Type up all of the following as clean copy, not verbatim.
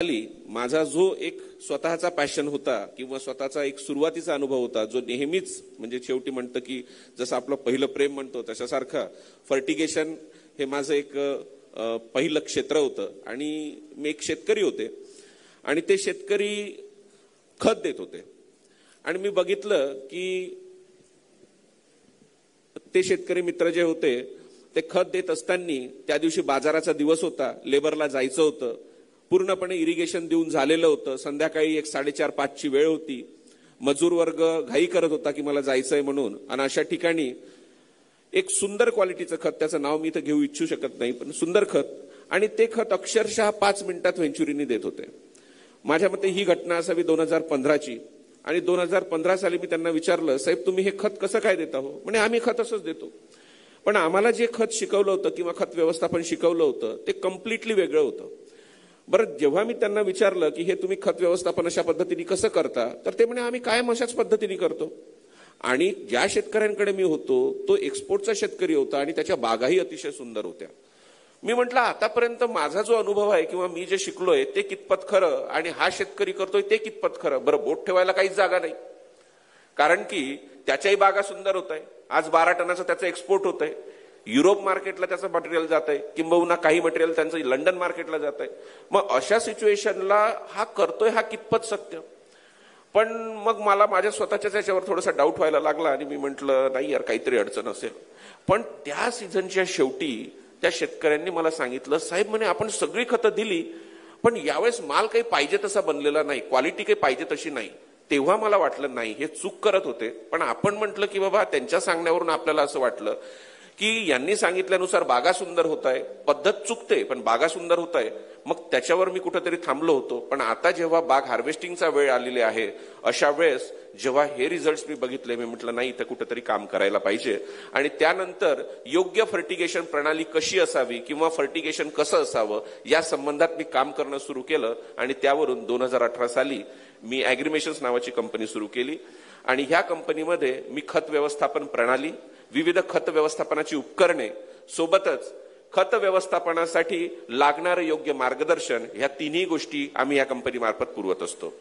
माझा जो एक स्वतःचा पॅशन होता किंवा स्वतःचा एक सुरुवातीचा अनुभव होता जो नेहमीच म्हणजे शेवटी म्हणतं की जसं आपलं पहिलं प्रेम म्हणतो तशासारखा फर्टिगेशन हे माझं एक पहिलं क्षेत्र होतं आणि मी एक शेतकरी होते आणि ते शेतकरी खत देत होते आणि मी बघितलं की ते शेतकरी मित्र जे होते ते खत देत असताना त्या दिवशी बाजाराचा दिवस होता, लेबरला जायचं होतं, पूर्णपणे इरिगेशन देऊन झालेलं होतं, संध्याकाळी 4:30-5ची वेळ होती, मजूर वर्ग घाई करत होता की मला जायचंय म्हणून आणि अशा ठिकाणी एक सुंदर क्वालिटीचं खत, त्याचं नाव मी तर घेऊ इच्छू शकत नाही पण सुंदर खत, आणि ते खत अक्षरशः 5 मिनिटात व्हेंचुरीनी देत होते. माझ्या मते ही घटना असावी 2015ची आणि 2015 साली मी त्यांना विचारलं, साहेब तुम्ही हे खत कसं काय देता हो? म्हणे आम्ही खत असंच देतो. पण आम्हाला जे खत शिकवलं होतं किंवा खत व्यवस्थापन शिकवलं होतं ते कम्प्लिटली वेगळं होतं. बरं, जेव्हा मी त्यांना विचारलं की हे तुम्ही खत व्यवस्थापन अशा पद्धतीने कसं करता तर ते म्हणे आम्ही कायम अशाच पद्धतीने करतो. आणि ज्या शेतकऱ्यांकडे मी होतो तो एक्सपोर्टचा शेतकरी होता आणि त्याच्या बागाही अतिशय सुंदर होत्या. मी म्हटलं आतापर्यंत माझा जो अनुभव आहे किंवा मी जे शिकलोय ते कितपत खरं आणि हा शेतकरी करतोय ते कितपत खरं. बरं, बोट ठेवायला काहीच जागा नाही कारण की त्याच्याही बागा सुंदर होत आहे. आज 12 टनाचं त्याचं एक्सपोर्ट होत आहे, युरोप मार्केटला त्याचं मटेरियल जात आहे, किंबहुना काही मटेरियल त्यांचं लंडन मार्केटला जात आहे. मग अशा सिच्युएशनला हा करतोय हा कितपत सत्य. पण मग मला माझ्या स्वतःच्याच याच्यावर थोडासा डाऊट व्हायला लागला आणि मी म्हटलं नाही यार काहीतरी अडचण असेल. पण त्या सीझनच्या शेवटी त्या शेतकऱ्यांनी मला सांगितलं, साहेब म्हणे आपण सगळी खतं दिली पण यावेळेस माल काही पाहिजे तसा बनलेला नाही, क्वालिटी काही पाहिजे तशी नाही. तेव्हा मला वाटलं नाही हे चूक करत होते. पण आपण म्हटलं की बाबा त्यांच्या सांगण्यावरून आपल्याला असं वाटलं की यांनी सांगितल्यानुसार बागा सुंदर होत आहे, पद्धत चुकते पण बागा सुंदर होत आहे, मग त्याच्यावर मी कुठेतरी थांबलो होतो. पण आता जेव्हा बाग हार्वेस्टिंगचा वेळ आलेली आहे अशा वेळेस जेव्हा हे रिझल्ट्स मी बघितले मी म्हटलं नाही इथं कुठेतरी काम करायला पाहिजे. आणि त्यानंतर योग्य फर्टिगेशन प्रणाली कशी असावी किंवा फर्टिगेशन कसं असावं या संबंधात मी काम करणं सुरू केलं आणि त्यावरून 2018 साली मी ॲग्रिमेशन्स नावाची कंपनी सुरू केली. आणि ह्या कंपनीमध्ये मी खत व्यवस्थापन प्रणाली, विविध खत व्यवस्थापनाची उपकरणे सोबतच खत व्यवस्थापनासाठी लागणारं योग्य मार्गदर्शन ह्या तिन्ही गोष्टी आम्ही या कंपनी मार्फत पुरवत असतो.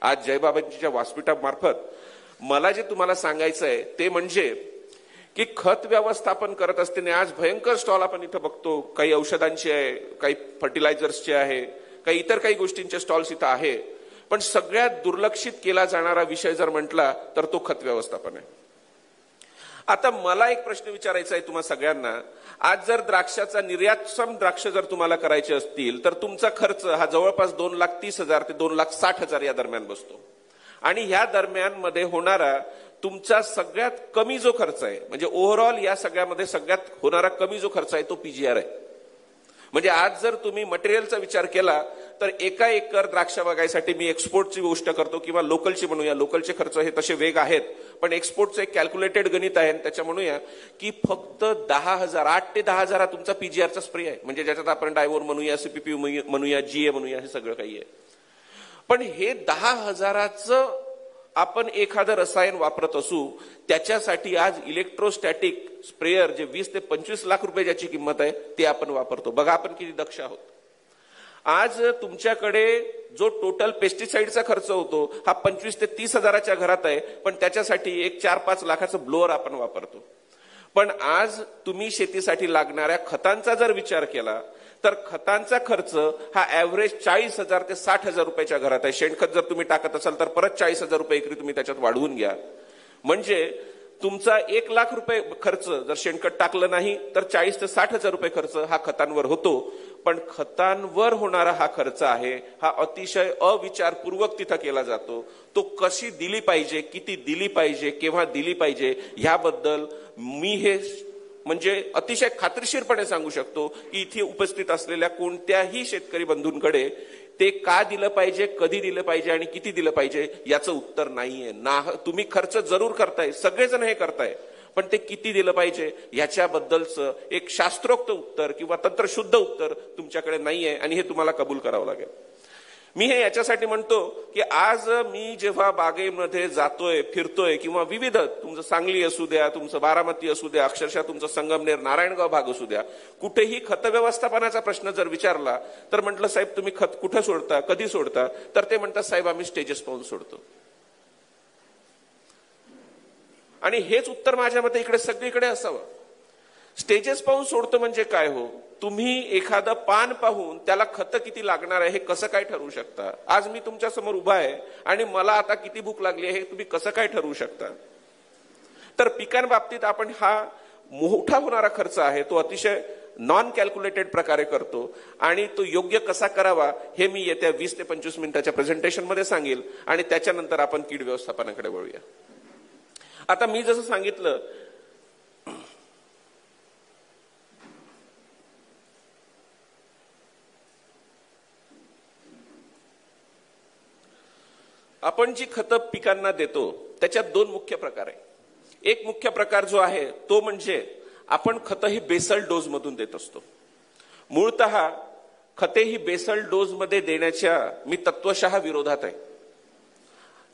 आज जयबाबांच्या व्यासपीठामार्फत मला जे तुम्हाला सांगायचं आहे ते म्हणजे की खत व्यवस्थापन करत असताना आज भयंकर स्टॉल आपण इथं बघतो, काही औषधांचे आहे, काही फर्टिलायझर्सचे आहे, काही इतर काही गोष्टींचे स्टॉल्स इथं आहे. पण सगळ्यात दुर्लक्षित केला जाणारा विषय जर म्हटला तर तो खत व्यवस्थापन आहे. आता मला एक प्रश्न विचारायचा आहे तुम्हा सगळ्यांना, आज जर द्राक्षाचा निर्यातक्षम द्राक्ष जर तुम्हाला करायचे असतील तर तुमचा खर्च हा जवळपास 2,30,000 ते 2,60,000 या दरम्यान बसतो. आणि ह्या दरम्यान मध्ये होणारा तुमचा सगळ्यात कमी जो खर्च आहे म्हणजे ओव्हरऑल या सगळ्यामध्ये सगळ्यात होणारा कमी जो खर्च आहे तो पीजीआर आहे. म्हणजे आज जर तुम्ही मटेरियलचा विचार केला तर एका एकर द्राक्ष बागायसाठी मी एक्सपोर्टची गोष्ट करतो किंवा लोकलची म्हणूया, लोकलचे खर्च हे तसे वेग आहेत पण एक्सपोर्टचं एक कॅल्क्युलेटेड गणित आहे. त्याच्या म्हणूया की फक्त 10,000 8 ते 10,000 तुमचा पीजीआरचा स्प्रे आहे, म्हणजे ज्याच्यात आपण डायवोर म्हणूया, सीपीपी म्हणूया, जीए म्हणूया, हे सगळं काही आहे. पण हे 10,000चं आपण एखादं रसायन वापरत असू त्याच्यासाठी आज इलेक्ट्रोस्टॅटिक स्प्रेयर जे 20 ते 25 लाख रुपये ज्याची किंमत आहे ते आपण वापरतो. बघा आपण किती दक्ष आहोत. आज तुमच्याकडे जो टोटल पेस्टिसाइडचा खर्च होतो हा 25 ते 30,000च्या घरात आहे पण त्याच्यासाठी एक 4-5 लाखाचं ब्लोअर आपण वापरतो. पण आज तुम्ही शेतीसाठी लागणाऱ्या खतांचा जर विचार केला तर खतांचा खर्च हा ऍव्हरेज 40,000 ते 60,000 रुपयाच्या घरात आहे. शेणखत जर तुम्ही टाकत असाल तर परत 40,000 रुपये एकरी तुम्ही त्याच्यात वाढवून घ्या. म्हणजे तुमचा 1 लाख रुपये खर्च जर शेणखत टाकलं नाही तर 40 ते 60,000 रुपये खर्च हा खतांवर होतो. पण खतांवर होणारा हा खर्च आहे हा अतिशय अविचारपूर्वक तिथं केला जातो. तो कशी दिली पाहिजे, किती दिली पाहिजे, केव्हा दिली पाहिजे ह्याबद्दल मी हे म्हणजे अतिशय खात्रीशीरपणे सांगू शकतो की इथे उपस्थित असलेल्या कोणत्याही शेतकरी बंधूंकडे ते का दिलं पाहिजे, कधी दिलं पाहिजे आणि किती दिलं पाहिजे याचं उत्तर नाहीये. तुम्ही खर्च जरूर करताय, सगळेजण हे करताय, पण ते किती दिलं पाहिजे याच्याबद्दलचं एक शास्त्रोक्त उत्तर किंवा तंत्रशुद्ध उत्तर तुमच्याकडे नाहीये आणि हे तुम्हाला कबूल करावं लागेल. मी हे याच्यासाठी म्हणतो की आज मी जेव्हा बागेमध्ये जातोय, फिरतोय, किंवा विविध, तुमचं सांगली असू द्या, तुमचं बारामती असू द्या, अक्षरशः तुमचं संगमनेर, नारायणगाव भाग असू द्या, कुठेही खत व्यवस्थापनाचा प्रश्न जर विचारला तर म्हटलं, साहेब तुम्ही खत कुठं सोडता, कधी सोडता? तर ते म्हणतात, साहेब आम्ही स्टेजेस पाहून सोडतो. आणि हेच उत्तर माझ्या मते इकडे सगळीकडे असावं. स्टेजेस पाहून सोडतो म्हणजे काय हो? तुम्ही एखादं पान पाहून त्याला खत किती लागणार आहे हे कसं काय ठरवू शकता? आज मी तुमच्या समोर उभा आहे आणि मला आता किती भूक लागली आहे हे तुम्ही कसं काय ठरवू शकता? तर पिकांबाबतीत आपण हा मोठा होणारा खर्च आहे तो अतिशय नॉन कॅल्क्युलेटेड प्रकारे करतो आणि तो योग्य कसा करावा हे मी येत्या 20 ते 25 मिनिटाच्या प्रेझेंटेशन मध्ये सांगेल आणि त्याच्यानंतर आपण कीड व्यवस्थापनाकडे वळूया. आता मी जसं सांगितलं, आपण जी खतं पिकांना देतो त्याच्यात दोन मुख्य प्रकार आहे. एक मुख्य प्रकार जो आहे तो म्हणजे आपण खतं ही बेसल डोज मधून देत असतो. मूळतः खते ही बेसल डोज मध्ये देण्याच्या मी तत्वशः विरोधात आहे.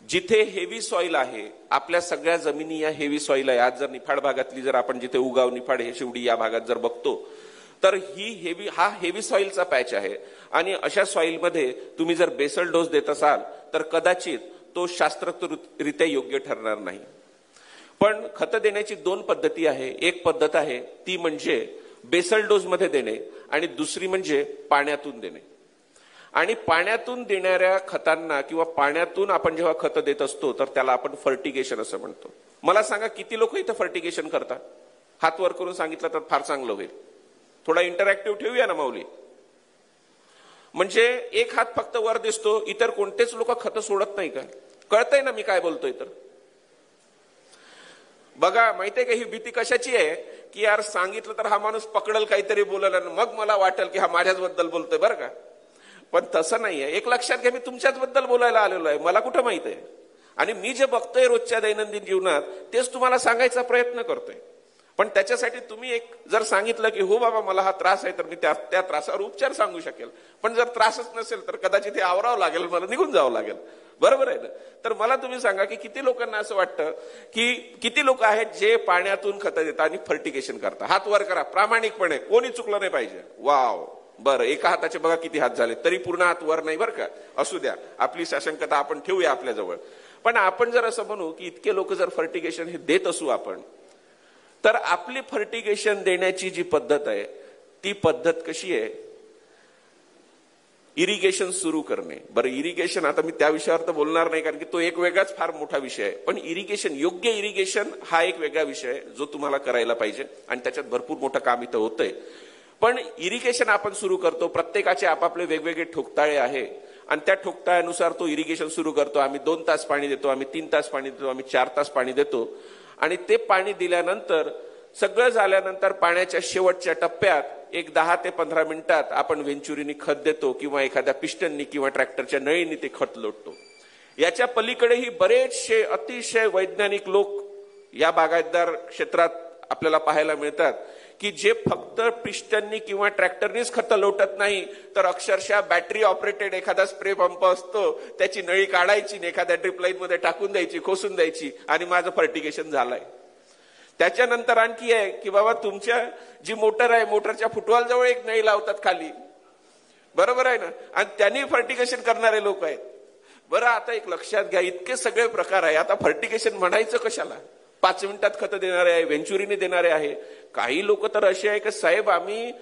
जिथे हेवी सॉइल आहे, आपल्या सगळ्या जमिनी या हेवी सॉइल आहे. आज जर निफाड भागातली जर आपण जिथे उगाव, निफाड, हे शिवडी या भागात जर बघतो तर हा हेवी सॉइलचा पॅच आहे आणि अशा सॉइलमध्ये तुम्ही जर बेसल डोस देत असाल तर कदाचित तो शास्त्रोक्तरित्या योग्य ठरणार नाही. पण खत देण्याची दोन पद्धती आहे. एक पद्धत आहे ती म्हणजे बेसल डोस मध्ये देणे आणि दुसरी म्हणजे पाण्यातून देणे. आणि पाण्यातून देणाऱ्या खतांना किंवा पाण्यातून आपण जेव्हा खत देत असतो तर त्याला आपण फर्टिगेशन असं म्हणतो. मला सांगा किती लोक इथं फर्टिगेशन करतात? हात वर करून सांगितलं तर फार चांगलं होईल. थोडा इंटरॅक्टिव्ह ठेवूया ना माऊली. म्हणजे एक हात फक्त वर दिसतो, इतर कोणतेच लोक खत सोडत नाही का? कळतंय ना मी काय बोलतोय? तर बघा, माहितीये का ही भीती कशाची आहे की यार सांगितलं तर हा माणूस पकडल, काहीतरी बोलल आणि मग मला वाटेल की हा माझ्याच बद्दल बोलतोय बरं का. पण तसं नाहीये. एक लक्षात घ्या, मी तुमच्याच बद्दल बोलायला आलेलो आहे. मला कुठं माहित आहे? आणि मी जे बघतोय रोजच्या दैनंदिन जीवनात तेच तुम्हाला सांगायचा प्रयत्न करतोय. पण त्याच्यासाठी तुम्ही एक जर सांगितलं की हो बाबा मला हा त्रास आहे तर मी त्या त्रासावर उपचार सांगू शकेल. पण जर त्रासच नसेल तर कदाचित हे आवरावं लागेल, मला निघून जावं लागेल. बरोबर आहे ना? तर मला तुम्ही सांगा की किती लोकांना असं वाटतं की किती लोक आहेत जे पाण्यातून खत देतात आणि फर्टिगेशन करतात? हात वर करा प्रामाणिकपणे, कोणी चुकलं नाही पाहिजे. वाव, बरं, एका हाताचे बघा किती हात झाले, तरी पूर्ण हात वर नाही बरं का. असू द्या, आपली साशंकता आपण ठेवूया आपल्याजवळ. पण आपण जर असं म्हणू की इतके लोक जर फर्टिगेशन हे देत असू आपण, तर आपली फर्टिगेशन देण्याची जी पद्धत आहे ती पद्धत कशी आहे? इरिगेशन सुरू करणे. बरं, इरिगेशन आता मी त्या विषयावर तर बोलणार नाही कारण की तो एक वेगळाच फार मोठा विषय आहे. पण इरिगेशन, योग्य इरिगेशन हा एक वेगळा विषय आहे जो तुम्हाला करायला पाहिजे आणि त्याच्यात भरपूर मोठं काम इथं होतंय. पण इरिगेशन आपण सुरू करतो, प्रत्येकाचे आपापले वेगवेगळे ठोकताळे आहे आणि त्या ठोकताळ्यानुसार तो इरिगेशन सुरू करतो. आम्ही 2 तास पाणी देतो, आम्ही 3 तास पाणी देतो, आम्ही 4 तास पाणी देतो. आणि ते पाणी दिल्यानंतर सगळं झाल्यानंतर पाण्याच्या शेवटच्या टप्प्यात एक 10 ते 15 मिनिटात आपण वेंचुरीनी खत देतो किंवा एखाद्या पिस्टननी किंवा ट्रॅक्टरच्या नळीने ते खत लोटतो. याच्या पलीकडेही बरेचसे अतिशय वैज्ञानिक लोक या बागायतदार क्षेत्रात आपल्याला पाहायला मिळतात की जे फक्त पिस्टननी किंवा ट्रॅक्टरनीच खत लोटत नाही तर अक्षरशः बॅटरी ऑपरेटेड एखादा स्प्रे पंप असतो, त्याची नळी काढायची, एखाद्या ड्रिप लाईन मध्ये टाकून द्यायची, खोसून द्यायची आणि माझं फर्टिगेशन झालंय. त्याच्यानंतर आणखी आहे की बाबा तुमच्या जी मोटर आहे, मोटरच्या फुटवॉल जवळ एक नळी लावतात खाली, बरोबर आहे ना, आणि त्यांनी फर्टिगेशन करणारे लोक आहेत. बरं, आता एक लक्षात घ्या, इतके सगळे प्रकार आहे. आता फर्टिगेशन म्हणायचं कशाला? 5 मिनिटात खत देणारे आहे, वेंचुरीने देणारे आहे. काही लोक तर असे आहे की साहेब आम्ही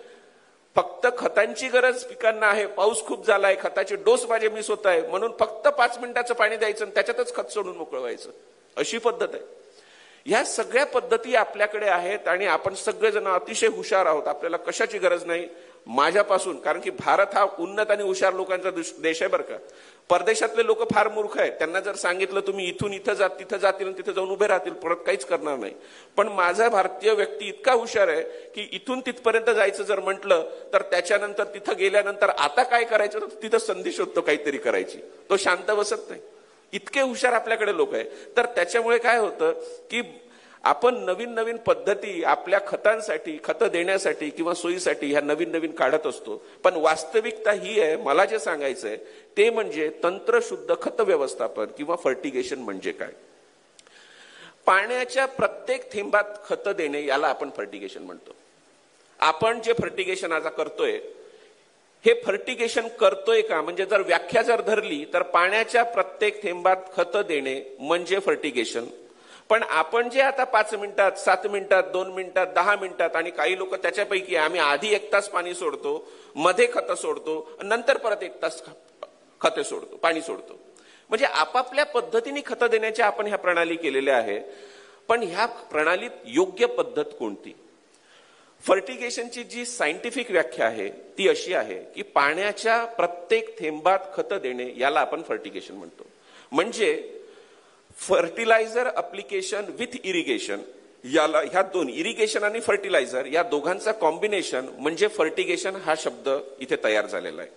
फक्त खतांची गरज पिकांना आहे, पाऊस खूप झालाय, खताचे डोस माझे मिस होत आहे म्हणून फक्त 5 मिनिटाचं पाणी द्यायचं आणि त्याच्यातच खत सोडून मोकळवायचं, अशी पद्धत आहे. ह्या सगळ्या पद्धती आपल्याकडे आहेत आणि आपण सगळेजण अतिशय हुशार आहोत. आपल्याला कशाची गरज नाही माझ्यापासून, कारण की भारत हा उन्नत आणि हुशार लोकांचा देश आहे बरं का. परदेशातले लोक फार मूर्ख आहेत. त्यांना जर सांगितलं तुम्ही इथून इथं जा, तिथं जातील आणि तिथं जाऊन उभे राहतील, परत काहीच करणार नाही. पण माझा भारतीय व्यक्ती इतका हुशार आहे की इथून तिथपर्यंत जायचं जर म्हटलं तर त्याच्यानंतर तिथं गेल्यानंतर आता काय करायचं तर तिथं संधी शोधतो काहीतरी करायची. तो शांत बसत नाही. इतके हुशार आपल्याकडे लोक आहे. तर त्याच्यामुळे काय होतं की आपण नवीन नवीन पद्धती आपल्या खतांसाठी, खतं देण्यासाठी किंवा सोयीसाठी ह्या नवीन नवीन काढत असतो. पण वास्तविकता ही आहे, मला जे सांगायचंय ते म्हणजे तंत्रशुद्ध खत व्यवस्थापन किंवा फर्टिगेशन म्हणजे काय. पाण्याच्या प्रत्येक थेंबात खत देणे याला आपण फर्टिगेशन म्हणतो. आपण जे फर्टिगेशन आज करतोय हे फर्टिगेशन करतोय का, म्हणजे जर व्याख्या जर धरली तर पाण्याच्या प्रत्येक थेंबात खत देणे म्हणजे फर्टिगेशन. पण आपण जे आता 5 मिनिटात, 7 मिनिटात, 2 मिनिटात, 10 मिनिटात, आणि काही लोक त्याच्यापैकी आम्ही आधी 1 तास पाणी सोडतो, मध्ये खत सोडतो, नंतर परत 1 तास खते सोडतो, पाणी सोडतो. म्हणजे आपापल्या पद्धतीने खत देण्याच्या आपण ह्या प्रणाली केलेल्या आहे. पण ह्या प्रणालीत योग्य पद्धत कोणती. फर्टिगेशनची जी सायंटिफिक व्याख्या आहे ती अशी आहे की पाण्याच्या प्रत्येक थेंबात खत देणे याला आपण फर्टिगेशन म्हणतो. म्हणजे फर्टिलायझर अप्लिकेशन विथ इरिगेशन, याला ह्या दोन, इरिगेशन आणि फर्टिलायझर या दोघांचा कॉम्बिनेशन म्हणजे फर्टिगेशन हा शब्द इथे तयार झालेला आहे.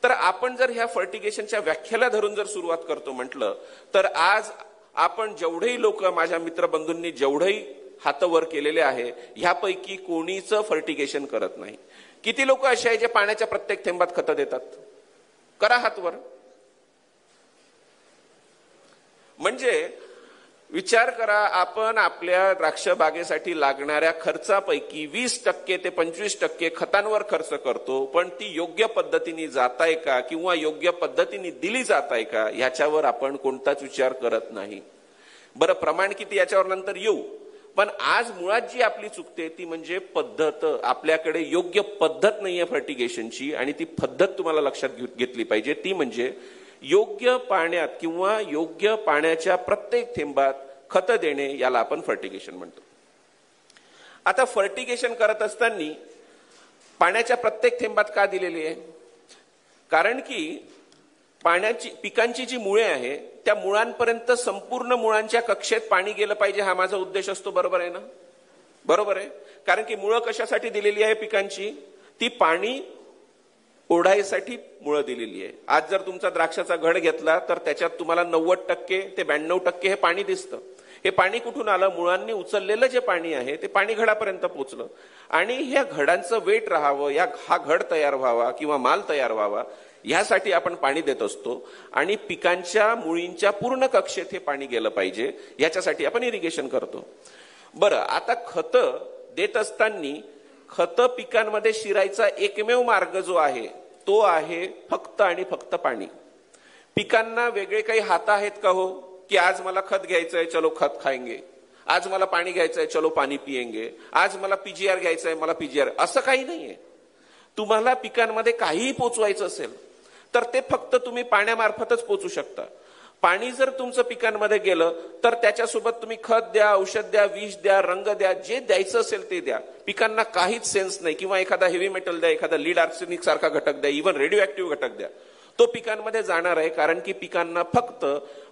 तर आपण जर ह्या फर्टिगेशनच्या व्याख्याला धरून जर सुरुवात करतो म्हटलं तर आज आपण जेवढेही लोक, माझ्या मित्रबंधूंनी जेवढेही हात वर केलेले आहे ह्यापैकी कोणीच फर्टिगेशन करत नाही. किती लोक असे आहे जे पाण्याच्या प्रत्येक थेंबात खत देतात? करा हात वर. म्हणजे विचार करा, आपण आपल्या द्राक्ष बागेसाठी लागणाऱ्या खर्चापैकी 20% ते 25% खतांवर खर्च करतो, पण ती योग्य पद्धतीने जात आहे का किंवा योग्य पद्धतीने दिली जात आहे का याच्यावर आपण कोणताच विचार करत नाही. बरं, प्रमाण किती याच्यावर नंतर येऊ. पण आज मुळात जी आपली चुकते ती म्हणजे पद्धत. आपल्याकडे योग्य पद्धत नाहीये फर्टिगेशनची, आणि ती पद्धत तुम्हाला लक्षात घेतली पाहिजे. ती म्हणजे योग्य पाण्यात किंवा योग्य पाण्याच्या प्रत्येक थेंबात खत देणे याला आपण फर्टिगेशन म्हणतो. आता फर्टिगेशन करत असताना पाण्याच्या प्रत्येक थेंबात का दिलेली आहे? कारण की पाण्याची, पिकांची जी मुळे आहे त्या मुळांपर्यंत संपूर्ण मुळांच्या कक्षेत पाणी गेलं पाहिजे हा माझा उद्देश असतो. बरोबर आहे ना? बरोबर आहे. कारण की मुळं कशासाठी दिलेली आहे पिकांची? ती पाणी ओढायसाठी मुळं दिलेली आहे. आज जर तुमचा द्राक्षाचा घड घेतला तर त्याच्यात तुम्हाला 90% ते 92% हे पाणी दिसतं. हे पाणी कुठून आलं? मुळांनी उचललेलं जे पाणी आहे ते पाणी घडापर्यंत पोहोचलं. आणि ह्या घडांचं वेट राहावं, हा घड तयार व्हावा किंवा माल तयार व्हावा ह्यासाठी आपण पाणी देत असतो. आणि पिकांच्या मुळींच्या पूर्ण कक्षेत हे पाणी गेलं पाहिजे याच्यासाठी आपण इरिगेशन करतो. बरं, आता खत देत असताना खत पिकांमध्ये शिरायचा एकमेव मार्ग जो आहे तो आहे फक्त आणि फक्त पाणी. पिकांना वेगळे काही हात आहेत का हो, की आज मला खत घ्यायचंय चलो खत खाएंगे, आज मला पाणी घ्यायचंय चलो पाणी पिएंगे, आज मला पीजीआर घ्यायचंय मला पीजीआर, असं काही नाहीये. तुम्हाला पिकांमध्ये काहीही पोचवायचं असेल तर ते फक्त तुम्ही पाण्यामार्फतच पोचू शकता. पाणी जर तुमचं पिकांमध्ये गेलं तर त्याच्यासोबत तुम्ही खत द्या, औषध द्या, विष द्या, रंग द्या, जे द्यायचं असेल ते द्या. पिकांना काहीच सेन्स नाही. किंवा एखादा हेवी मेटल द्या, एखादा लीड आर्सेनिक सारखा घटक द्या, इव्हन रेडिओ ऍक्टिव्ह घटक द्या, तो पिकांमध्ये जाणार आहे. कारण की पिकांना फक्त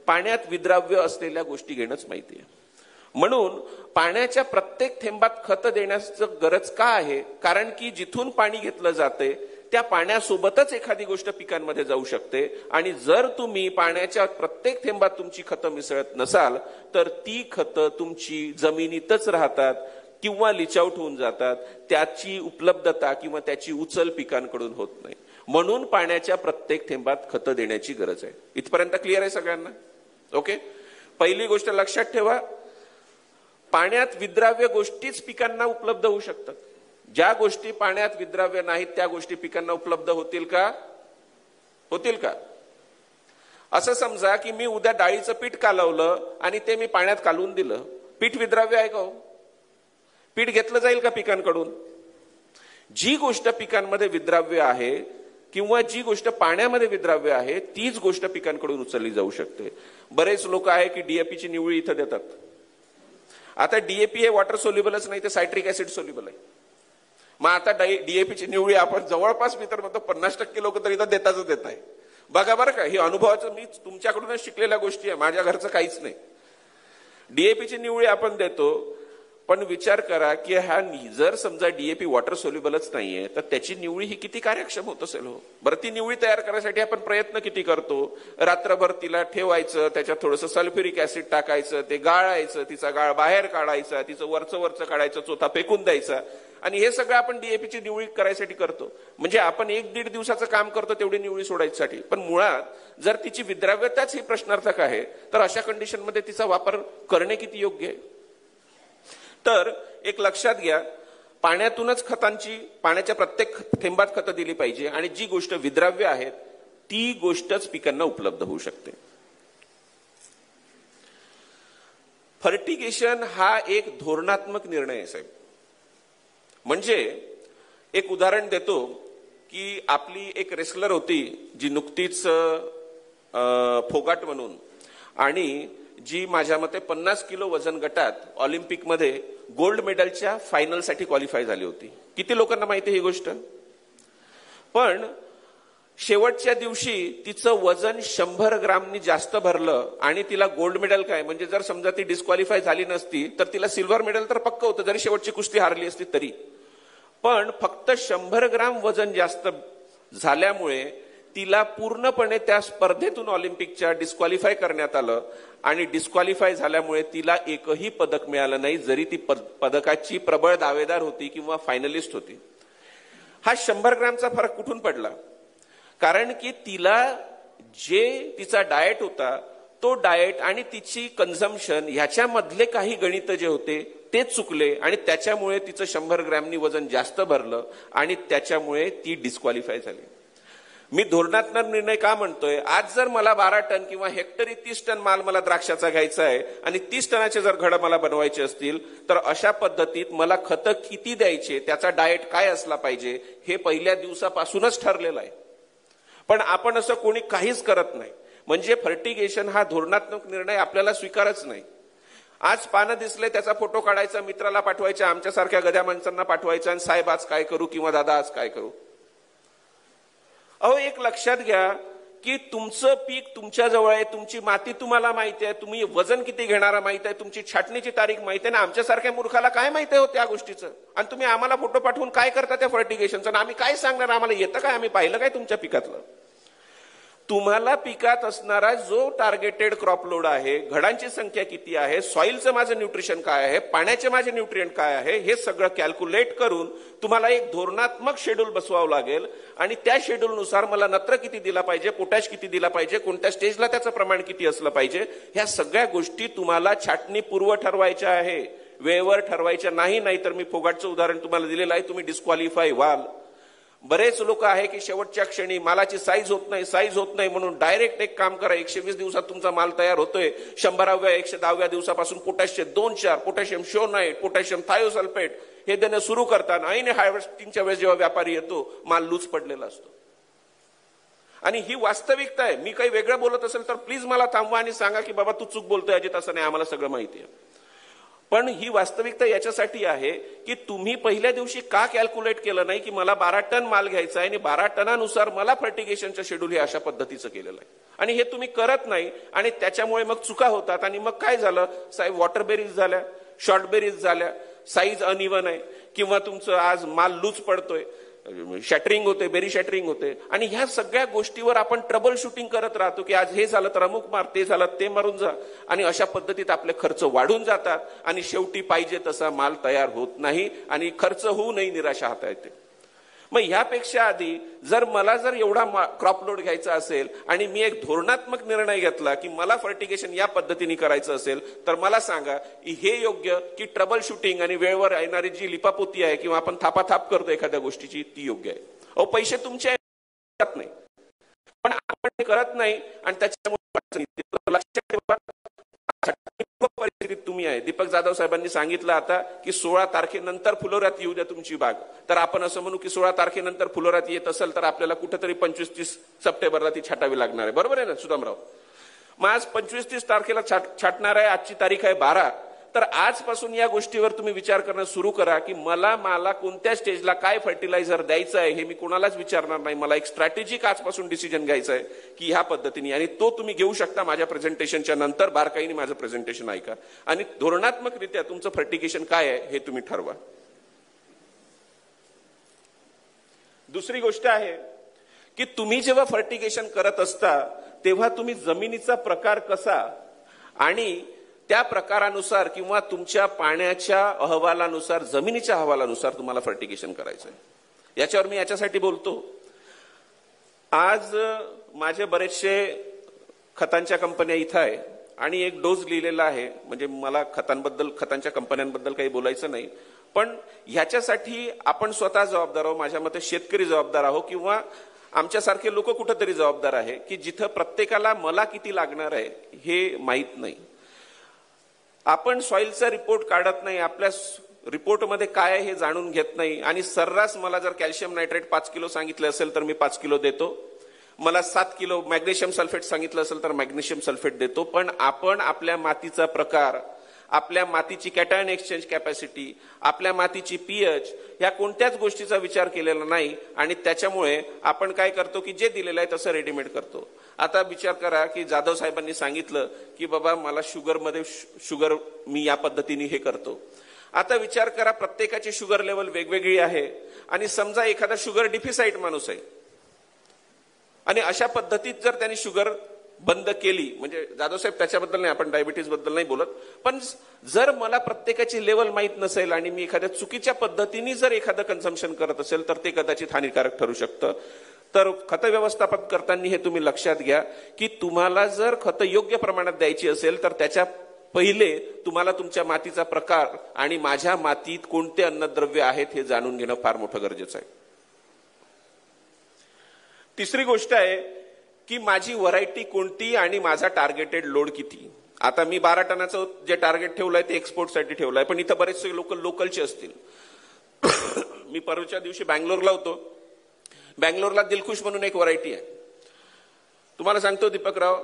पाण्यात विद्राव्य असलेल्या गोष्टी घेणंच माहिती आहे. म्हणून पाण्याच्या प्रत्येक थेंबात खत देण्याचं गरज का आहे? कारण की जिथून पाणी घेतलं जाते त्या पाण्यासोबतच एखादी गोष्ट पिकांमध्ये जाऊ शकते. आणि जर तुम्ही पाण्याच्या प्रत्येक थेंबात तुमची खतं मिसळत नसाल तर ती खतं तुमची जमिनीतच राहतात किंवा लिचआउट होऊन जातात. त्याची उपलब्धता किंवा त्याची उचल पिकांकडून होत नाही. म्हणून पाण्याच्या प्रत्येक थेंबात खतं देण्याची गरज आहे. इथपर्यंत क्लिअर आहे सगळ्यांना? ओके. पहिली गोष्ट लक्षात ठेवा, पाण्यात विद्राव्य गोष्टीच पिकांना उपलब्ध होऊ शकतात. ज्या गोष्टी पाण्यात विद्राव्य नाहीत त्या गोष्टी पिकांना उपलब्ध होतील का? होतील का? असं समजा की मी उद्या डाळीचं पीठ कालवलं आणि ते मी पाण्यात कालवून दिलं, पीठ विद्राव्य आहे का? पीठ घेतलं जाईल का पिकांकडून? जी गोष्ट पिकांमध्ये विद्राव्य आहे किंवा जी गोष्ट पाण्यामध्ये विद्राव्य आहे तीच गोष्ट पिकांकडून उचलली जाऊ शकते. बरेच लोक आहे की डीएपीची निवळी इथं देतात. आता डीएपी हे वॉटर सोल्युबलच नाही, ते सायट्रिक ऍसिड सोल्युबल आहे. मग आता डीएपीची निवळी आपण जवळपास मी तर म्हणतो 50% लोक तर इथं देताच देत आहे. बघा बरं का, ही अनुभवाचं मी तुमच्याकडूनच शिकलेल्या गोष्टी आहे, माझ्या घरचं काहीच नाही. डीएपीची निवळी आपण देतो, पण विचार करा की हा जर समजा डीएपी वॉटर सोल्युबलच नाहीये तर त्याची निवळी ही किती कार्यक्षम होत असेल हो. बरं, ती निवळी तयार करण्यासाठी आपण प्रयत्न किती करतो. रात्रभर तिला ठेवायचं, त्याच्यात थोडंसं सल्फ्युरिक ऍसिड टाकायचं, ते गाळायचं, तिचा गाळ बाहेर काढायचा, तिचं वरचं काढायचं, चोथा फेकून द्यायचा, आणि हे सगळं आपण डीएपीची निवळी करायसाठी करतो. म्हणजे आपण 1-1.5 दिवसाचं काम करतो तेवढी निवळी सोडायसाठी. पण मुळात जर तिची विद्राव्यताच ही प्रश्नार्थक आहे तर अशा कंडिशनमध्ये तिचा वापर करणे किती योग्य आहे. तर एक लक्षात घ्या, पाण्यातूनच पाण्याच्या प्रत्येक थेंबात खतं दिली पाहिजे, आणि जी गोष्ट विद्राव्य आहे ती गोष्टच पिकांना उपलब्ध होऊ शकते. फर्टिगेशन हा एक धोरणात्मक निर्णय आहे साहेब. म्हणजे एक उदाहरण देतो की आपली एक रेसलर होती जी नुकतीच फोगाट म्हणून, आणि जी माझ्या मते 50 किलो वजन गटात ऑलिम्पिकमध्ये गोल्ड मेडलच्या फायनलसाठी क्वालिफाय झाली होती. किती लोकांना माहिती ही गोष्ट. पण शेवटच्या दिवशी तिचं वजन 100 ग्रामनी जास्त भरलं आणि तिला गोल्ड मेडल काय, म्हणजे जर समजा ती डिस्क्वालिफाय झाली नसती तर तिला सिल्वर मेडल तर पक्क होतं जरी शेवटची कुस्ती हारली असती तरी. पण फक्त 100 ग्राम वजन जास्त झाल्यामुळे तिला पूर्णपणे त्या स्पर्धेतून ऑलिम्पिकच्या डिस्क्वालिफाय करण्यात आलं, आणि डिस्क्वालिफाय झाल्यामुळे तिला एकही पदक मिळालं नाही जरी ती पदकाची प्रबळ दावेदार होती किंवा फायनलिस्ट होती. हा 100 ग्रामचा फरक कुठून पडला. कारण की तिला जे तिचा डाएट होता तो डाएट आणि तिची कन्झम्पशन ह्याच्यामधले काही गणित जे होते ते चुकले, आणि त्याच्यामुळे तिचं 100 ग्रॅमनी वजन जास्त भरलं आणि त्याच्यामुळे ती डिस्क्वालिफाय झाली. मी धोरणात्मक निर्णय का म्हणतोय. आज जर मला 12 टन किंवा हेक्टरी 30 टन माल मला द्राक्षाचा घ्यायचा आहे आणि 30 टनाचे जर घडं मला बनवायचे असतील तर अशा पद्धतीत मला खतं किती द्यायचे, त्याचा डाएट काय असला पाहिजे हे पहिल्या दिवसापासूनच ठरलेलं आहे. पण आपण असं कोणी काहीच करत नाही. म्हणजे फर्टिगेशन हा धोरणात्मक निर्णय आपल्याला स्वीकारच नाही. आज पानं दिसले त्याचा फोटो काढायचा, मित्राला पाठवायचा, आमच्यासारख्या गद्या माणसांना पाठवायचा, आणि साहेब आज काय करू किंवा दादा आज काय करू. अहो, एक लक्षात घ्या की तुमचं पीक तुमच्या जवळ आहे, तुमची माती तुम्हाला माहिती आहे, तुम्ही वजन किती घेणारा माहिती आहे, तुमची छाटणीची तारीख माहिती आहे ना. आमच्यासारख्या मूर्खाला काय माहिती आहे हो त्या गोष्टीचं. आणि तुम्ही आम्हाला फोटो पाठवून काय करता त्या फर्टिगेशनचं. आम्ही काय सांगणार, आम्हाला येतं काय, आम्ही पाहिलं काय तुमच्या पिकातलं. तुम्हाला पिकात असणारा जो टार्गेटेड क्रॉप लोड आहे, घडांची संख्या किती आहे, सॉइलचं माझं न्यूट्रिशन काय आहे, पाण्याचे माझे न्यूट्रिएंट काय आहे, हे सगळं कॅल्क्युलेट करून तुम्हाला एक धोरणात्मक शेड्यूल बसवावं लागेल. आणि त्या शेड्यूलनुसार मला नत्र किती दिला पाहिजे, पोटॅश किती दिला पाहिजे, कोणत्या स्टेजला त्याचं प्रमाण किती असलं पाहिजे, ह्या सगळ्या गोष्टी तुम्हाला छाटणी पूर्व ठरवायच्या आहे, वेळेवर ठरवायच्या नाही. नाही तर मी फोगाटचं उदाहरण तुम्हाला दिलेलं आहे, तुम्ही डिस्क्वालिफाय व्हाल. बरेच लोक आहे की शेवटच्या क्षणी मालाची साईज होत नाही म्हणून डायरेक्ट एक काम करा, 120 दिवसात तुमचा माल तयार होतोय, 100व्या 110व्या दिवसापासून पोटॅशचे 2-4 पोटॅशियम शोनाइट, पोटॅशियम थायोसल्फेट हे देणं सुरू करतात. आणि हार्वेस्टिंगच्या वेळेस जेव्हा व्यापारी येतो माल लूज पडलेला असतो. आणि ही वास्तविकता आहे. मी काही वेगळं बोलत असेल तर प्लीज मला थांबवा आणि सांगा की बाबा तू चूक बोलतोय अजित, असं नाही, आम्हाला सगळं माहिती आहे. पण ही वास्तविकता याच्यासाठी आहे की तुम्ही पहिल्या दिवशी का कॅल्क्युलेट केलं नाही की मला 12 टन माल घ्यायचा आहे आणि 12 टनानुसार मला फर्टिगेशनचं शेड्यूल हे अशा पद्धतीचं केलेलं आहे. आणि हे तुम्ही करत नाही आणि त्याच्यामुळे मग चुका होतात. आणि मग काय झालं साहेब, वॉटर बेरीज झाल्या, शॉर्ट बेरीज झाल्या, साईज अनइव्हन आहे, किंवा तुमचं आज माल लूज पडतोय, शॅटरिंग होते, बेरी शॅटरिंग होते. आणि ह्या सगळ्या गोष्टीवर आपण ट्रबल शूटिंग करत राहतो की आज हे झालं तर अमुक मार, ते झालं ते मारून जा, आणि अशा पद्धतीत आपले खर्च वाढून जातात आणि शेवटी पाहिजे तसा माल तयार होत नाही आणि खर्च होऊनही निराशा हाता येते. मग ह्यापेक्षा आधी जर एवढा क्रॉप लोड घ्यायचा असेल आणि मी एक धोरणात्मक निर्णय घेतला की मला फर्टिगेशन या पद्धतीने करायचं असेल तर मला सांगा हे योग्य की ट्रबल शूटिंग आणि वेळेवर येणारी जी लिपापोती आहे किंवा आपण थापाथाप करतो एखाद्या गोष्टीची ती योग्य आहे. अहो, पैसे तुमचे नाही पण आपण ते करत नाही आणि त्याच्यामुळे लक्षात ठेवा परिस्थितीत तुम्ही आहे. दीपक जाधव साहेबांनी सांगितलं आता की 16 तारखेनंतर फुलोऱ्यात येऊ द्या तुमची बाग. तर आपण असं म्हणू की 16 तारखेनंतर फुलोऱ्यात येत असेल तर आपल्याला कुठेतरी 25-30 सप्टेंबरला ती छाटावी लागणार आहे. बरोबर आहे ना सुदामराव. मग आज 25-30 तारखेला छाटणार आहे, आजची तारीख आहे 12. तर आजपासून या गोष्टीवर तुम्ही विचार करणं सुरू करा की मला कोणत्या स्टेजला काय फर्टिलायझर द्यायचं आहे हे मी कोणालाच विचारणार नाही. मला एक स्ट्रॅटेजिक आजपासून डिसिजन घ्यायचा आहे की ह्या पद्धतीने, आणि तो तुम्ही घेऊ शकता माझ्या प्रेझेंटेशनच्या नंतर. बारकाईने माझं प्रेझेंटेशन ऐका आणि धोरणात्मकरित्या तुमचं फर्टिगेशन काय आहे हे तुम्ही ठरवा. दुसरी गोष्ट आहे की तुम्ही जेव्हा फर्टिगेशन करत असता तेव्हा तुम्ही जमिनीचा प्रकार कसा आणि त्या प्रकारानुसार किंवा तुमच्या पाण्याच्या अहवालानुसार, जमिनीच्या अहवालानुसार तुम्हाला फर्टिगेशन करायचंय. याच्यावर मी याच्यासाठी बोलतो, आज माझे बरेचसे खतांच्या कंपन्या इथं आहे आणि एक डोस लिहिलेला आहे. म्हणजे मला खतांच्या कंपन्यांबद्दल काही बोलायचं नाही, पण ह्याच्यासाठी आपण स्वतः जबाबदार आहोत. माझ्या मते शेतकरी जबाबदार आहोत किंवा आमच्यासारखे लोक कुठंतरी जबाबदार आहे की जिथं प्रत्येकाला मला किती लागणार आहे हे माहीत नाही. आपण सॉइलचा रिपोर्ट काढत नाही, आपल्या रिपोर्टमध्ये काय आहे हे जाणून घेत नाही आणि सर्रास मला जर कॅल्शियम नायट्रेट 5 किलो सांगितलं असेल तर मी 5 किलो देतो. मला 7 किलो मॅग्नेशियम सल्फेट सांगितलं असेल तर मॅग्नेशियम सल्फेट देतो. पण आपण आपल्या मातीचा प्रकार, आपल्या मातीची कॅटायन एक्सचेंज कॅपॅसिटी, आपल्या मातीची पीएच या कोणत्याच गोष्टीचा विचार केलेला नाही आणि त्याच्यामुळे आपण काय करतो की जे दिलेलं आहे तसं रेडीमेड करतो. आता विचार करा की जाधव साहेबांनी सांगितलं की बाबा मला शुगर मी या पद्धतीने हे करतो. आता विचार करा प्रत्येकाची शुगर लेवल वेगवेगळी आहे आणि समजा एखादा शुगर डिफिसाइट माणूस आहे आणि अशा पद्धतीत जर त्यांनी शुगर बंद केली, म्हणजे जाधव साहेब त्याच्याबद्दल नाही, आपण डायबिटीज बद्दल नाही बोलत, पण जर मला प्रत्येकाची लेवल माहित नसेल आणि मी एखाद्या चुकीच्या पद्धतीने जर एखादं कन्झम्पशन करत असेल तर ते कदाचित हानिकारक ठरू शकतं. तर खत व्यवस्थापन करताना हे तुम्ही लक्षात घ्या की तुम्हाला जर खत योग्य प्रमाणात द्यायची असेल तर त्याच्या पहिले तुम्हाला तुमच्या मातीचा प्रकार आणि माझ्या मातीत कोणते अन्नद्रव्य आहेत हे जाणून घेणं फार मोठं गरजेचं आहे. तिसरी गोष्ट आहे की माझी व्हरायटी कोणती आणि माझा टार्गेटेड लोड किती. आता मी 12 टनाचं जे टार्गेट ठेवलंय ते एक्सपोर्टसाठी ठेवलंय, पण इथं बरेचसे लोक लोकलचे असतील. मी परवाच्या दिवशी बँगलोरला होतो. बँगलोरला दिलखुश म्हणून एक व्हरायटी आहे. तुम्हाला सांगतो दीपकराव,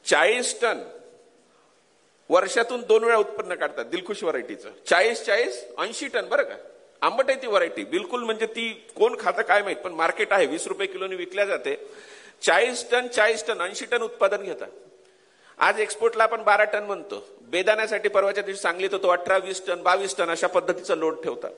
40 टन वर्षातून 2 वेळा उत्पन्न काढतात दिलखुश व्हरायटीचं. 40 80 टन बरं का, आंबट आहे ती व्हरायटी बिलकुल. म्हणजे ती कोण खातं काय माहित, पण मार्केट आहे, 20 रुपये किलोनी विकल्या जाते. 40 टन 80 टन उत्पादन घेतात. आज एक्सपोर्टला आपण 12 टन म्हणतो. बेदाण्यासाठी परवाच्या दिवशी सांगलीत होतो 18, 20 टन, 22 टन अशा पद्धतीचा लोड ठेवतात.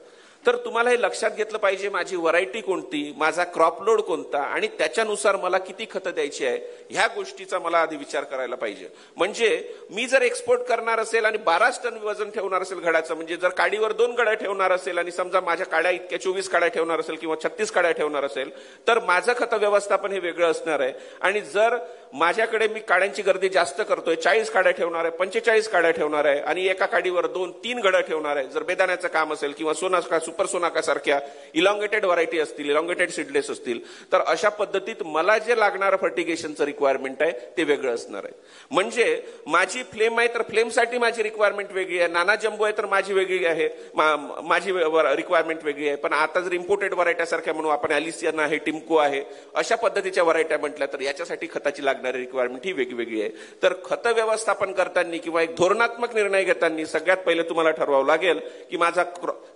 तर तुम्हाला हे लक्षात घेतलं पाहिजे माझी व्हरायटी कोणती, माझा क्रॉप लोड कोणता आणि त्याच्यानुसार मला किती खतं द्यायची आहे ह्या गोष्टीचा मला आधी विचार करायला पाहिजे. म्हणजे मी जर एक्सपोर्ट करणार असेल आणि 12 टन वजन ठेवणार असेल घड्याचं, म्हणजे जर काडीवर 2 गड्या ठेवणार असेल आणि समजा माझ्या काड्या इतक्या 24 काड्या ठेवणार असेल किंवा 36 काड्या ठेवणार असेल तर माझं खत व्यवस्थापन हे वेगळं असणार आहे. आणि जर माझ्याकडे मी काड्यांची गर्दी जास्त करतोय, 40 काड्या ठेवणार आहे, 45 काड्या ठेवणार आहे आणि एका काडीवर 2-3 गड्या ठेवणार आहे, जर बेदाण्याचं काम असेल किंवा सोनाका सुपर सोनाका सारख्या इलॉंगेटेड व्हरायटी असतील, इलॉंगेटेड सीडलेस असतील, तर अशा पद्धतीत मला जे लागणारं फर्टिगेशनचं रिक्वायरमेंट आहे ते वेगळं असणार आहे. म्हणजे माझी फ्लेम आहे तर फ्लेमसाठी माझी रिक्वायरमेंट वेगळी आहे, नाना जम्बो आहे तर माझी वेगळी आहे, माझी रिक्वायरमेंट वेगळी आहे. पण आता जर इम्पोर्टेड व्हरायट्या सारख्या म्हणून आपण ॲलिसियन आहे, टिम्को आहे, अशा पद्धतीच्या व्हरायट्या म्हटल्या तर याच्यासाठी खताची लागणारी रिक्वायरमेंट ही वेगवेगळी आहे. तर खत व्यवस्थापन करताना किंवा एक धोरणात्मक निर्णय घेताना सगळ्यात पहिले तुम्हाला ठरवावं लागेल की माझा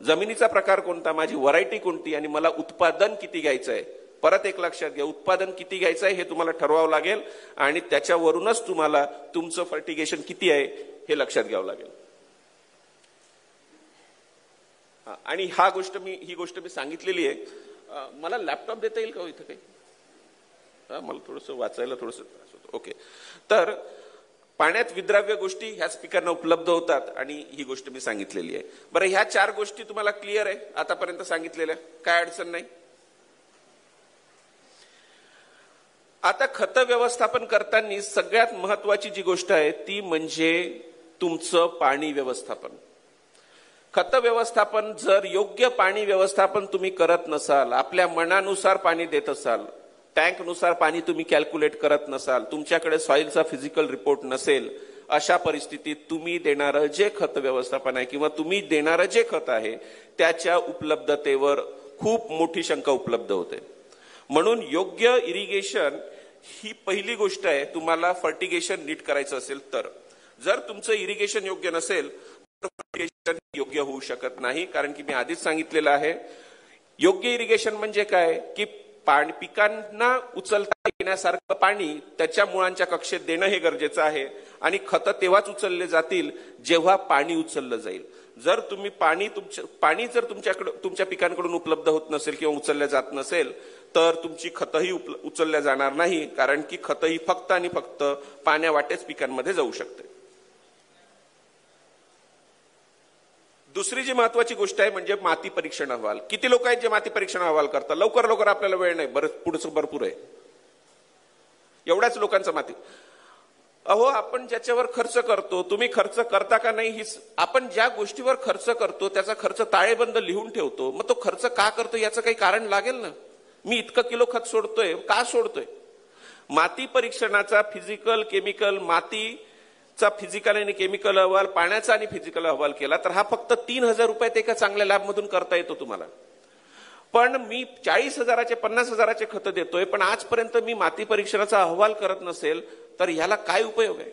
जमिनीचा प्रकार कोणता, माझी व्हरायटी कोणती आणि मला उत्पादन किती घ्यायचं आहे. परत एक लक्षात घ्या, उत्पादन किती घ्यायचं आहे हे तुम्हाला ठरवावं लागेल आणि त्याच्यावरूनच तुम्हाला तुमचं फर्टिगेशन किती आहे हे लक्षात घ्यावं लागेल. आणि ही गोष्ट मी सांगितलेली आहे. मला लॅपटॉप देता येईल का इथं काही? मला थोडंसं वाचायला थोडंसं त्रास होतो. ओके. तर पाण्यात विद्राव्य गोष्टी ह्या स्पीकरना उपलब्ध होतात आणि ही गोष्ट मी सांगितलेली आहे. बरं, ह्या 4 गोष्टी तुम्हाला क्लिअर आहे आतापर्यंत सांगितलेल्या, काय अडचण नाही. आता खत व्यवस्थापन करताना सगळ्यात महत्वाची जी गोष्ट आहे ती म्हणजे तुमचं पाणी व्यवस्थापन. खत व्यवस्थापन जर योग्य पाणी व्यवस्थापन तुम्ही करत नसाल, आपल्या मनानुसार पाणी देत असाल, टँकनुसार पाणी तुम्ही कॅल्क्युलेट करत नसाल, तुमच्याकडे सॉइलचा फिजिकल रिपोर्ट नसेल, अशा परिस्थितीत तुम्ही देणारं जे खत व्यवस्थापन आहे किंवा तुम्ही देणारं जे खत आहे त्याच्या उपलब्धतेवर खूप मोठी शंका उपलब्ध होते. म्हणून योग्य इरिगेशन ही पहिली गोष्ट आहे तुम्हाला फर्टिगेशन नीट करायचं असेल तर. जर तुमचं इरिगेशन योग्य नसेल तर इरिगेशन योग्य होऊ शकत नाही, कारण की मी आधीच सांगितलेलं आहे योग्य इरिगेशन म्हणजे काय की पाणी पिकांना उचलता येण्यासारखं पाणी त्याच्या मुळांच्या कक्षेत देणं हे गरजेचं आहे आणि खतं तेव्हाच उचलले जातील जेव्हा पाणी उचललं जाईल. जर तुम्ही पाणी जर तुमच्या पिकांकडून उपलब्ध होत नसेल किंवा उचलल्या जात नसेल तर तुमची खतंही उचलल्या जाणार नाही, कारण की खतंही फक्त आणि फक्त पाण्यावाटेच पिकांमध्ये जाऊ शकते. दुसरी जी महत्वाची गोष्ट आहे म्हणजे माती परीक्षण अहवाल. किती लोक आहेत जे माती परीक्षण अहवाल करतात? लवकर लवकर, आपल्याला वेळ नाही, पुढचं भरपूर आहे. एवढ्याच लोकांचा माती. अहो, आपण ज्याच्यावर खर्च करतो, तुम्ही खर्च करता का नाही, आपण ज्या गोष्टीवर खर्च करतो त्याचा खर्च ताळेबंद लिहून ठेवतो. मग तो खर्च का करतो याचं काही कारण लागेल ना. मी इतकं किलो खत सोडतोय, का सोडतोय? माती परीक्षणाचा फिजिकल केमिकल, मातीचा फिजिकल आणि केमिकल अहवाल, पाण्याचा आणि फिजिकल अहवाल केला तर हा फक्त 3,000 रुपयात एका चांगल्या लॅबमधून करता येतो तुम्हाला. पण मी 40,000चे 50,000चे खतं देतोय, पण आजपर्यंत मी माती परीक्षणाचा अहवाल करत नसेल तर ह्याला काय उपयोग आहे?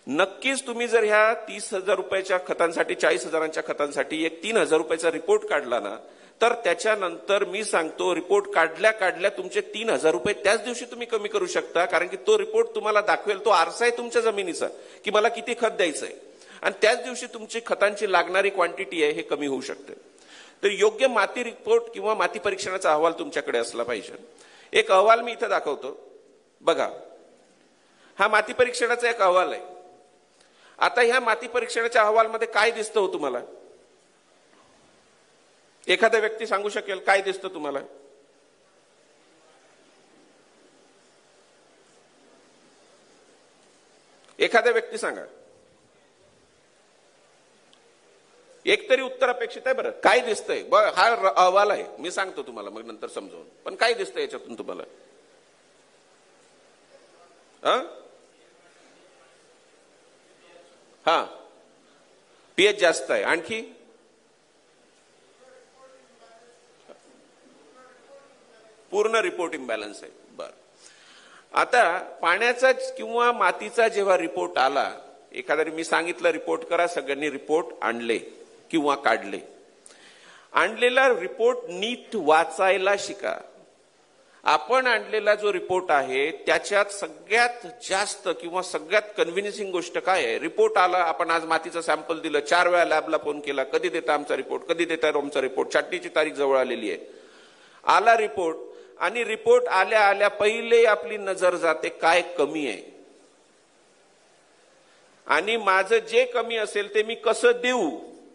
नक्कीच तुम्ही जर ह्या 30,000 रुपयाच्या खतांसाठी, 40,000च्या खतांसाठी एक 3,000 रुपयाचा रिपोर्ट काढला ना, तर त्याच्यानंतर मी सांगतो रिपोर्ट काढल्या तुमचे 3,000 रुपये त्याच दिवशी तुम्ही कमी करू शकता, कारण की तो रिपोर्ट तुम्हाला दाखवेल, तो आरसा आहे तुमच्या जमिनीचा की मला किती खत द्यायचंय, आणि त्याच दिवशी तुमची खतांची लागणारी क्वांटिटी आहे हे कमी होऊ शकते. तर योग्य माती रिपोर्ट किंवा माती परीक्षणाचा अहवाल तुमच्याकडे असला पाहिजे. एक अहवाल मी इथं दाखवतो बघा. हा माती परीक्षणाचा एक अहवाल आहे. आता ह्या माती परीक्षणाच्या अहवालमध्ये काय दिसतं हो तुम्हाला? एखादा व्यक्ती सांगू शकेल काय दिसतं तुम्हाला? एखादा व्यक्ती सांगा. एक तरी उत्तर अपेक्षित आहे. बरं, काय दिसतंय? हा अहवाल आहे, मी सांगतो तुम्हाला मग नंतर समजावून. पण काय दिसतंय याच्यातून तुम्हाला? हा, पीएच जास्त आहे. आणखी पूर्ण रिपोर्ट इम्बॅलन्स आहे. बर, आता पाण्याचा किंवा मातीचा जेव्हा रिपोर्ट आला, एखाद्या मी सांगितलं रिपोर्ट करा, सगळ्यांनी रिपोर्ट आणले किंवा काढले. आणलेला रिपोर्ट नीट वाचायला शिका. आपण आणलेला जो रिपोर्ट आहे त्याच्यात सगळ्यात जास्त किंवा सगळ्यात कन्व्हिन्सिंग गोष्ट काय आहे? रिपोर्ट आला, आपण आज मातीचं सॅम्पल दिलं, 4 वेळा लॅबला फोन केला, कधी देता आमचा रिपोर्ट, कधी देता आमचा रिपोर्ट, छाटणीची तारीख जवळ आलेली आहे. आला रिपोर्ट, आणि रिपोर्ट आल्या आल्या पहिले आपली नजर जाते काय कमी आहे, आणि माझं जे कमी असेल ते मी कसं देऊ,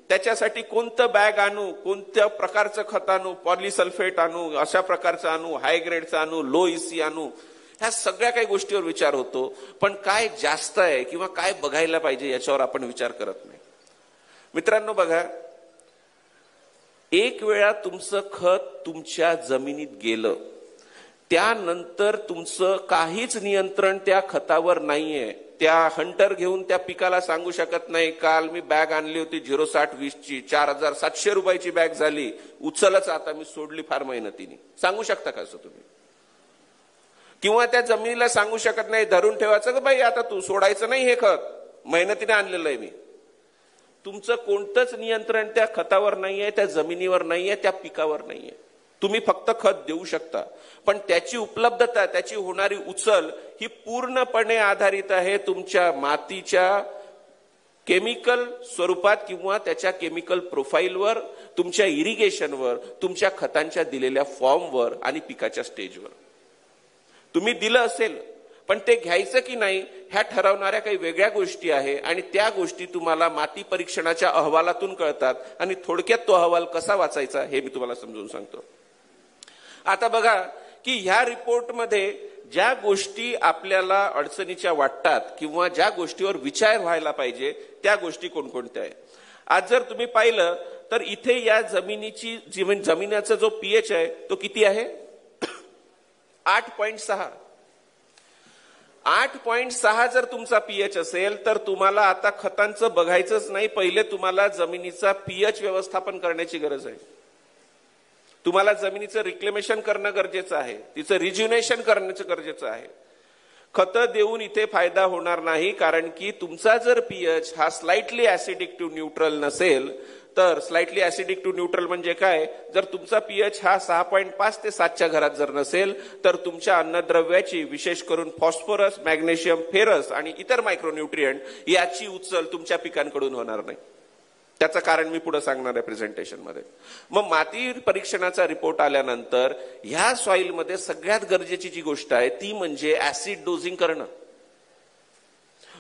त्याच्यासाठी कोणतं बॅग आणू, कोणत्या प्रकारचं खत आणू, पॉलिसल्फेट आणू, अशा प्रकारचं आणू, हाय ग्रेडचं आणू, लो इसी आणू, ह्या सगळ्या काही गोष्टीवर विचार होतो. पण काय जास्त आहे किंवा काय बघायला पाहिजे याच्यावर आपण विचार करत नाही. मित्रांनो बघा, एक वेळा तुमचं खत तुमच्या जमिनीत गेलं, त्यानंतर तुमचं काहीच नियंत्रण त्या खतावर नाहीये. त्या हंटर घेऊन त्या पिकाला सांगू शकत नाही, काल मी बॅग आणली होती 0.60-20ची, 4,700 रुपयाची बॅग झाली, उचलच आता मी सोडली फार मेहनतीने. सांगू शकता का असं तुम्ही? किंवा त्या जमिनीला सांगू शकत नाही, धरून ठेवायचं का बाई आता तू सोडायचं नाही, हे खत मेहनतीने आणलेलं आहे मी. तुमचं कोणतंच नियंत्रण त्या खतावर नाहीये, त्या जमिनीवर नाहीये, त्या पिकावर नाहीये. तुम्ही फक्त खत देऊ शकता, पण त्याची उपलब्धता, त्याची होणारी उचल ही पूर्णपणे आधारित आहे तुमच्या मातीच्या केमिकल स्वरूपात किंवा त्याच्या केमिकल प्रोफाईलवर, तुमच्या इरिगेशनवर, तुमच्या खतांच्या दिलेल्या फॉर्मवर आणि पिकाच्या स्टेजवर. तुम्ही दिलं असेल, पण ते घ्यायचं की नाही ह्या ठरवणाऱ्या काही वेगळ्या गोष्टी आहे, आणि त्या गोष्टी तुम्हाला माती परीक्षणाच्या अहवालातून कळतात. आणि थोडक्यात तो अहवाल कसा वाचायचा हे मी तुम्हाला समजून सांगतो. आता बघा की ह्या रिपोर्टमध्ये ज्या गोष्टी आपल्याला अडचणीच्या वाटतात किंवा ज्या गोष्टीवर विचार व्हायला पाहिजे त्या गोष्टी कोणकोणत्या आहेत. आज जर तुम्ही पाहिलं तर इथे या जमिनीचा जो पीएच आहे तो किती आहे? 8.6. 8.6 जर तुमचा पीएच असेल तर तुम्हाला आता खतांचं बघायचंच नाही, पहिले तुम्हाला जमिनीचा पीएच व्यवस्थापन करण्याची गरज आहे. तुम्हाला जमिनीचं रिक्लेमेशन करणं गरजेचं आहे, तिचं रिज्युनेशन करणं गरजेचं आहे. खतं देऊन इथे फायदा होणार नाही, कारण की तुमचा जर पीएच हा स्लाइटली ऍसिडिक टू न्यूट्रल नसेल तर स्लाइटली ऍसिडिक टू न्यूट्रल म्हणजे काय, जर तुमचा पीएच हा 6.5 ते 7च्या घरात जर नसेल तर तुमच्या अन्नद्रव्याची विशेष करून फॉस्फरस, मॅग्नेशियम, फेरस आणि इतर मायक्रोन्यूट्रिएंट याची उचल तुमच्या पिकांकडून होणार नाही. त्याचं कारण मी पुढे सांगणार आहे प्रेझेंटेशन मध्ये. मग माती परीक्षणाचा रिपोर्ट आल्यानंतर ह्या सॉइल मध्ये सगळ्यात गरजेची जी गोष्ट आहे ती म्हणजे ऍसिड डोजिंग करणं.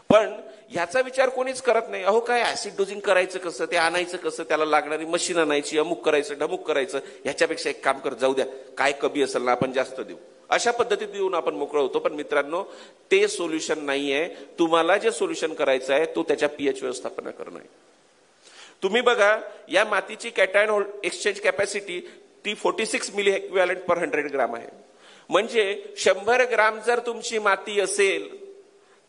पण ह्याचा विचार कोणीच करत नाही. अहो काय ऍसिड डोजिंग करायचं कसं, ते आणायचं कसं, त्याला लागणारी मशीन आणायची, अमुक करायचं ढमुक करायचं, ह्याच्यापेक्षा एक काम कर, जाऊ द्या, काय कमी असेल ना आपण जास्त देऊ, अशा पद्धतीत देऊन आपण मोकळं होतो. पण मित्रांनो, ते सोल्युशन नाहीये. तुम्हाला जे सोल्युशन करायचं आहे तो त्याच्या पीएच व्यवस्थापना करणं आहे. तुम्ही बघा, या मातीची कॅटायन एक्सचेंज कॅपॅसिटी ती 46 मिली इक्विव्हॅलंट पर 100 ग्राम आहे. म्हणजे 100 ग्राम जर तुमची माती असेल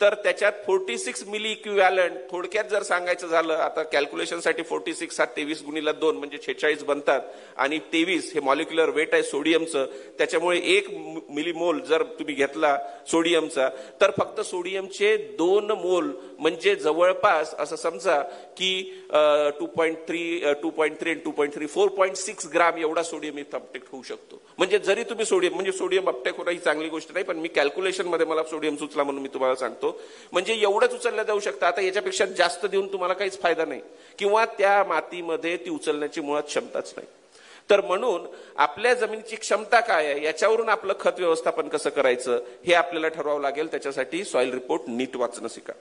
तर त्याच्यात 46 मिली इक्विव्हॅलंट, थोडक्यात जर सांगायचं झालं, आता कॅल्क्युलेशनसाठी 46 हा 23 गुणिले 2 म्हणजे 46 बनतात आणि 23 हे मॉलिक्युलर वेट आहे सोडियमचं. त्याच्यामुळे 1 मिलीमोल जर तुम्ही घेतला सोडियमचा तर फक्त सोडियमचे 2 मोल म्हणजे जवळपास असं समजा की 2.3 आणि 2.3 4.6 ग्राम एवढा सोडियम इथं अपटेक होऊ शकतो. म्हणजे जरी तुम्ही सोडियम, म्हणजे सोडियम अपटेक होणं ही चांगली गोष्ट नाही, पण मी कॅल्क्युलेशन मध्ये मला सोडियम सुचला म्हणून मी तुम्हाला सांगतो. म्हणजे एवढंच उचललं जाऊ शकतं. आता याच्यापेक्षा जास्त देऊन तुम्हाला काहीच फायदा नाही, किंवा त्या मातीमध्ये ती उचलण्याची मुळात क्षमताच नाही. तर म्हणून आपल्या जमिनीची क्षमता काय आहे याच्यावरून आपलं खत व्यवस्थापन कसं करायचं हे आपल्याला ठरवावं लागेल. त्याच्यासाठी सॉइल रिपोर्ट नीट वाचणं शिका.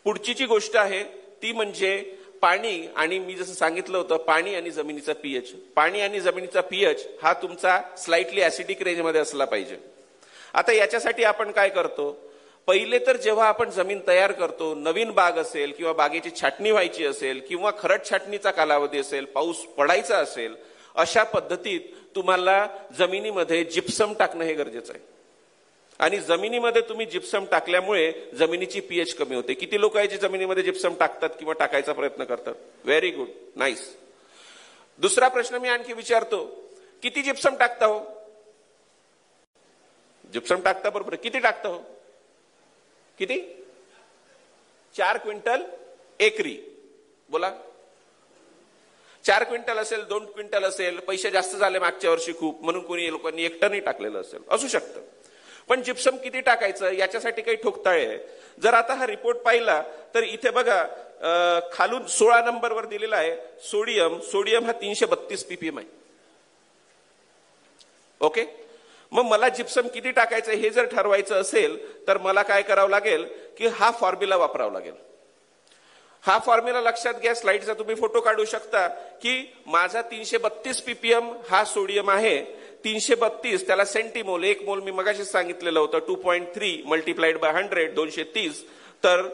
पुढची जी गोष्ट आहे ती म्हणजे पाणी, आणि मी जसं सांगितलं होतं पाणी आणि जमिनीचा पीएच. पाणी आणि जमिनीचा पीएच हा तुमचा स्लाइटली ऍसिडिक रेंजमध्ये असला पाहिजे. आता याच्यासाठी आपण काय करतो, पहिले तर जेव्हा आपण जमीन तयार करतो, नवीन बाग असेल किंवा बागेची छाटणी व्हायची असेल किंवा खरड छाटणीचा कालावधी असेल, पाऊस पडायचा असेल, अशा पद्धतीत तुम्हाला जमिनीमध्ये जिप्सम टाकणं हे गरजेचं आहे. आणि जमिनीमध्ये तुम्ही जिप्सम टाकल्यामुळे जमिनीची पीएच कमी होते. किती लोक आहे जे जमिनीमध्ये जिप्सम टाकतात किंवा टाकायचा प्रयत्न करतात? Very good, nice. दुसरा प्रश्न मी आणखी विचारतो, किती जिप्सम टाकता हो? जिप्सम टाकता बरोबर, किती टाकता हो? किती? 4 क्विंटल एकरी. बोला. 4 क्विंटल असेल, 2 क्विंटल असेल, पैसे जास्त झाले मागच्या वर्षी खूप म्हणून कोणी लोकांनी 1 टनही टाकलेलं असेल, असू शकतं. पण जिप्सम किती टाकायचं याच्यासाठी काही ठोकताळे आहे. जर आता हा रिपोर्ट पाहिला तर इथे बघा खालून 16 नंबरवर दिलेला आहे सोडियम. सोडियम हा 332 ppm आहे. ओके. मग मला जिप्सम किती टाकायचं हे जर ठरवायचं असेल तर मला काय करावं लागेल की हा फॉर्म्युला वापरावा लागेल. हा फॉर्म्युला लक्षात घ्या, स्लाइडचा तुम्ही फोटो काढू शकता की माझा 332 ppm हा सोडियम आहे. 332 त्याला सेंटीमोल, 1 मोल मी मगाशी सांगितलेलं होतं 2.3 मल्टिप्लाइड बाय 100 230. तर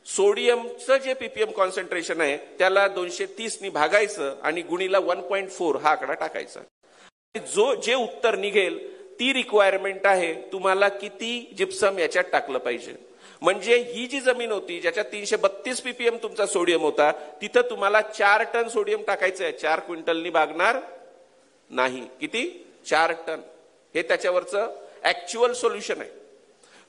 सोडियमचं जे पीपीएम कॉन्सन्ट्रेशन आहे त्याला 230 नी भागायचं आणि गुणीला 1.4 हा आकडा टाकायचा. जे उत्तर निघेल ती रिक्वायरमेंट आहे तुम्हाला किती जिप्सम याच्यात टाकलं पाहिजे. म्हणजे ही जी जमीन होती ज्याच्यात 332 ppm तुमचा सोडियम होता तिथं तुम्हाला 4 टन सोडियम टाकायचं आहे. 4 क्विंटलनी भागणार नाही. किती? 4 टन. हे त्याच्यावरचं ऍक्च्युअल सोल्युशन आहे.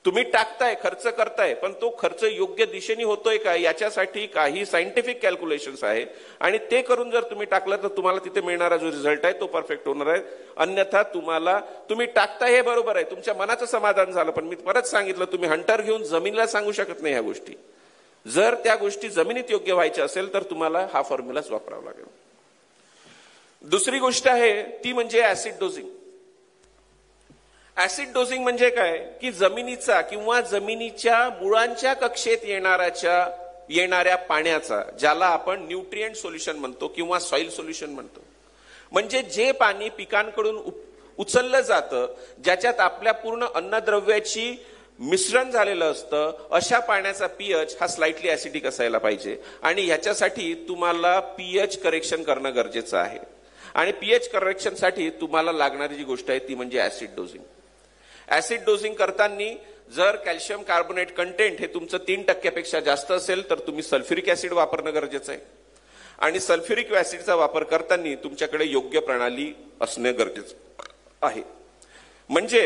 तुम्ही टाकताय, खर्च करताय, पण तो खर्च योग्य दिशेने होतोय का याच्यासाठी काही सायंटिफिक कॅल्क्युलेशन्स आहे आणि ते करून जर तुम्ही टाकलं तर तुम्हाला तिथे मिळणारा जो रिझल्ट आहे तो परफेक्ट होणार आहे. अन्यथा तुम्ही टाकताय हे बरोबर आहे, तुमच्या मनाचं समाधान झालं, पण मी परत सांगितलं तुम्ही हंटर घेऊन जमिनीला सांगू शकत नाही ह्या गोष्टी. जर त्या गोष्टी जमिनीत योग्य व्हायच्या असेल तर तुम्हाला हा फॉर्म्युलाच वापरावा लागेल. दुसरी गोष्ट आहे ती म्हणजे ऍसिड डोजिंग. ऍसिड डोजिंग म्हणजे काय की जमिनीचा किंवा जमिनीच्या मुळांच्या कक्षेत येणाऱ्या पाण्याचा, ज्याला आपण न्यूट्रिएंट सोल्युशन म्हणतो किंवा सॉइल सोल्युशन म्हणतो, म्हणजे जे पाणी पिकांकडून उचललं जातं, ज्याच्यात आपल्या पूर्ण अन्नद्रव्याची मिश्रण झालेलं असतं, अशा पाण्याचा पीएच हा स्लाइटली ऍसिडिक असायला पाहिजे. आणि ह्याच्यासाठी तुम्हाला पीएच करेक्शन करणं गरजेचं आहे. आणि पीएच करेक्शन साठी तुम्हाला लागणारी जी गोष्ट आहे ती म्हणजे ऍसिड डोजिंग. ऍसिड डोजिंग करताना जर कॅल्शियम कार्बोनेट कंटेंट हे तुमचं 3% जास्त असेल तर तुम्ही सल्फ्युरिक ऍसिड वापरणं गरजेचं आहे. आणि सल्फ्युरिक ऍसिडचा वापर करताना तुमच्याकडे योग्य प्रणाली असणे गरजेचं आहे. म्हणजे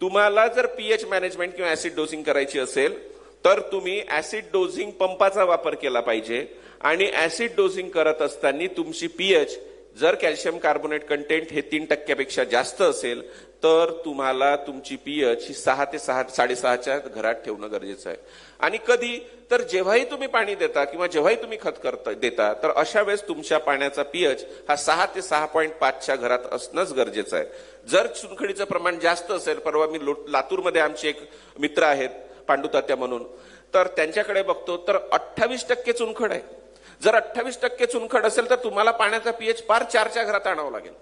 तुम्हाला जर पीएच मॅनेजमेंट किंवा ऍसिड डोसिंग करायची असेल तर तुम्ही ऍसिड डोसिंग पंपाचा वापर केला पाहिजे आणि ऍसिड डोसिंग करत असताना तुमची पीएच जर कॅल्शियम कार्बोनेट कंटेंट हे 3% जास्त असेल तर तुम्हाला तुमची पीएच ही 6 ते 6.5च्या घरात ठेवणं गरजेचं आहे. आणि कधी तर जेव्हाही तुम्ही पाणी देता किंवा जेव्हाही तुम्ही खत देता तर अशा वेळेस तुमच्या पाण्याचा पीएच हा 6 ते 6.5च्या घरात असणंच गरजेचं आहे. जर चुनखडीचं प्रमाण जास्त असेल, परवा मी लातूरमध्ये आमचे एक मित्र आहेत पांडुतात्या म्हणून, तर त्यांच्याकडे बघतो तर 28% चुनखड आहे. जर 28% चुनखड असेल तर तुम्हाला पाण्याचा पीएच पार 4च्या घरात आणावं लागेल.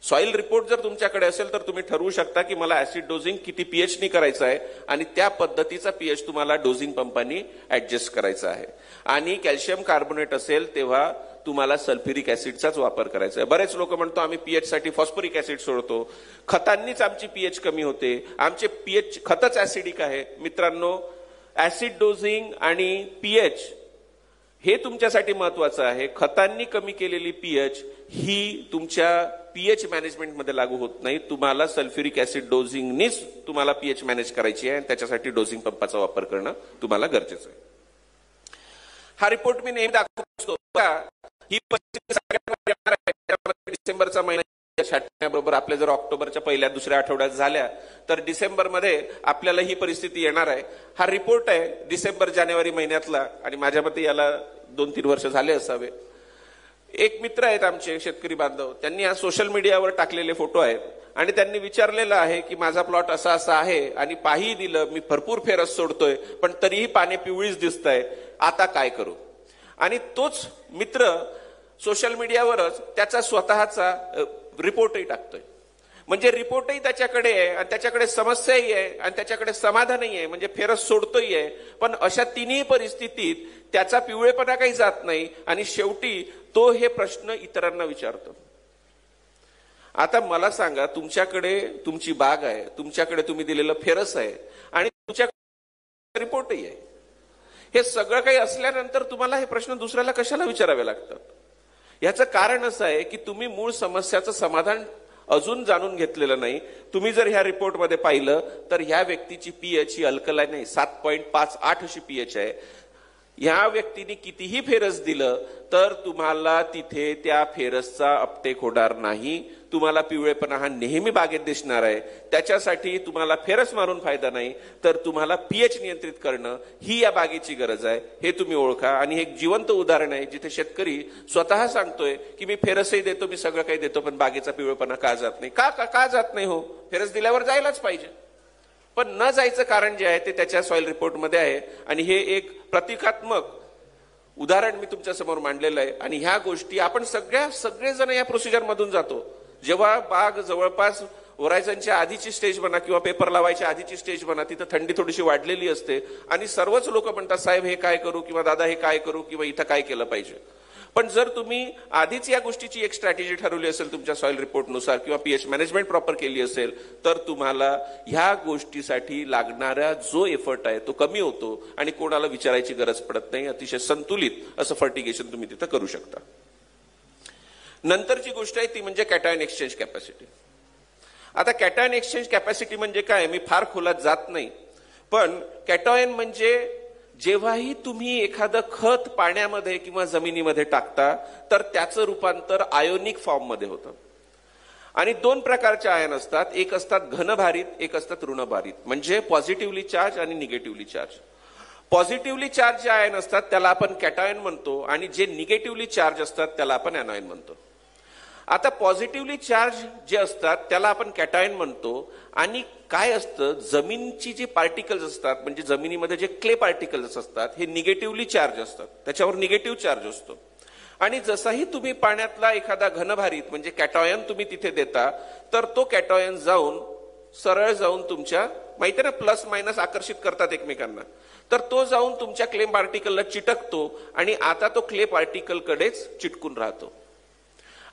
सॉइल रिपोर्ट जर तुमच्याकडे असेल तर तुम्ही ठरवू शकता की मला ऍसिड डोजिंग किती पीएच नी करायचं आहे आणि त्या पद्धतीचा पीएच तुम्हाला डोजिंग पंपानी ऍडजस्ट करायचा आहे. आणि कॅल्शियम कार्बोनेट असेल तेव्हा तुम्हाला सल्फ्युरिक ऍसिडचाच वापर करायचा आहे. बरेच लोक म्हणतो आम्ही पीएच साठी फॉस्फरिक ऍसिड सोडतो, खतांनीच आमची पीएच कमी होते, आमचे पीएच खतच ऍसिडिक आहे. मित्रांनो, ऍसिड डोजिंग आणि पीएच हे तुमच्यासाठी महत्वाचं आहे. खतांनी कमी केलेली पीएच ही तुमच्या पीएच मॅनेजमेंट मध्ये लागू होत नाही. तुम्हाला सल्फ्युरिक ऍसिड डोजिंगनीच तुम्हाला पीएच मॅनेज करायची आहे आणि त्याच्यासाठी डोजिंग पंपाचा वापर करणं तुम्हाला गरजेचं आहे. हा रिपोर्ट मी नेहमी दाखवतो. ही डिसेंबरचा महिना छाटण्याबरोबर आपल्या जर ऑक्टोबरच्या पहिल्या दुसऱ्या आठवड्यात झाल्या तर डिसेंबरमध्ये आपल्याला ही परिस्थिती येणार आहे. हा रिपोर्ट आहे डिसेंबर जानेवारी महिन्यातला आणि माझ्या मते याला 2-3 वर्ष झाले असावे. एक मित्र आहेत आमचे शेतकरी बांधव, त्यांनी आज सोशल मीडियावर टाकलेले फोटो आहेत आणि त्यांनी विचारलेलं आहे की माझा प्लॉट असा असा आहे आणि पाही दिलं, मी भरपूर फेरस सोडतोय पण तरीही पाने पिवळीच दिसत आहे, आता काय करू. आणि तोच मित्र सोशल मीडियावरच त्याचा स्वतःचा रिपोर्टही टाकतोय. म्हणजे रिपोर्टही त्याच्याकडे आहे आणि त्याच्याकडे समस्याही आहे आणि त्याच्याकडे समाधानही आहे, म्हणजे फेरस सोडतोही आहे. पण अशा तिन्ही परिस्थितीत त्याचा पिवळेपणा काही जात नाही आणि शेवटी तो हे प्रश्न इतरांना विचारतो. आता मला सांगा, तुमच्याकडे तुमची बाग आहे, तुमच्याकडे तुम्ही दिलेलं फेरस आहे आणि तुमच्याकडे रिपोर्टही आहे. हे सगळं काही असल्यानंतर तुम्हाला हे प्रश्न दुसऱ्याला कशाला विचारावे लागतात? याचं कारण असं आहे की तुम्ही मूळ समस्याचं समाधान अजून जाणून घेतलेलं नाही. तुम्ही जर ह्या रिपोर्टमध्ये पाहिलं तर ह्या व्यक्तीची पीएच ही अल्कलाईन नाही, 7.58 अशी पीएच आहे. ह्या व्यक्तीने कितीही फेरस दिलं तर तुम्हाला तिथे त्या फेरसचा अपटेक होणार नाही. तुम्हाला पिवळेपणा हा नेहमी बागेत दिसणार आहे. त्याच्यासाठी तुम्हाला फेरस मारून फायदा नाही, तर तुम्हाला पीएच नियंत्रित करणं ही या बागेची गरज आहे. हे तुम्ही ओळखा. आणि हे एक जिवंत उदाहरण आहे जिथे शेतकरी स्वतः सांगतोय की मी फेरसही देतो, मी सगळं काही देतो, पण बागेचा पिवळेपणा का जात नाही. का जात नाही? हो, फेरस दिल्यावर जायलाच पाहिजे, पण न जायचं कारण जे आहे ते त्याच्या सॉइल रिपोर्टमध्ये आहे. आणि हे एक प्रतिकात्मक उदाहरण मी तुमच्या समोर मांडलेलं आहे. आणि ह्या गोष्टी आपण सगळेजण या प्रोसिजर मधून जातो. जेव्हा बाग जवळपास होरायझनच्या आधीची स्टेज म्हणा किंवा पेपर लावायच्या आधीची स्टेज म्हणा, तिथं थंडी थोडीशी वाढलेली असते आणि सर्वच लोक म्हणतात साहेब हे काय करू किंवा दादा हे काय करू किंवा इथं काय केलं पाहिजे. पण जर तुम्ही आधीच या गोष्टीची एक स्ट्रॅटेजी ठरवली असेल तुमच्या सॉइल रिपोर्टनुसार किंवा पीएच मॅनेजमेंट प्रॉपर केली असेल तर तुम्हाला ह्या गोष्टीसाठी लागणारा जो एफर्ट आहे तो कमी होतो आणि कोणाला विचारायची गरज पडत नाही. अतिशय संतुलित असं फर्टिगेशन तुम्ही तिथं करू शकता. नंतरची गोष्ट आहे ती म्हणजे कॅटायन एक्सचेंज कॅपॅसिटी. आता कॅटायन एक्सचेंज कॅपॅसिटी म्हणजे काय, मी फार खोलात जात नाही, पण कॅटायन म्हणजे जेव्हाही तुम्ही एखादं खत पाण्यामध्ये किंवा जमिनीमध्ये टाकता तर त्याचं रूपांतर आयोनिक फॉर्म मध्ये होतं. आणि 2 प्रकारचे आयन असतात, एक असतात घनभारित, एक असतात ऋणभारित, म्हणजे पॉझिटिव्हली चार्ज आणि निगेटिव्हली चार्ज. पॉझिटिव्हली चार्ज जे आयन असतात त्याला आपण कॅटायन म्हणतो आणि जे निगेटिव्हली चार्ज असतात त्याला आपण अनायन म्हणतो. आता पॉझिटिव्हली चार्ज जे असतात त्याला आपण कॅटायन म्हणतो. आणि काय असतं, जमिनीची जी पार्टिकल्स असतात म्हणजे जमिनीमध्ये जे क्ले पार्टिकल्स असतात हे निगेटिव्हली चार्ज असतात, त्याच्यावर निगेटिव्ह चार्ज असतो. आणि जसाही तुम्ही पाण्यातला एखादा घनभारित म्हणजे कॅटायन तुम्ही तिथे देता तर तो कॅटायन सरळ जाऊन तुमच्या माहिती ना प्लस मायनस आकर्षित करतात एकमेकांना, तर तो जाऊन तुमच्या क्ले पार्टिकलला चिटकतो आणि आता तो क्ले पार्टिकल कडेच चिटकून राहतो.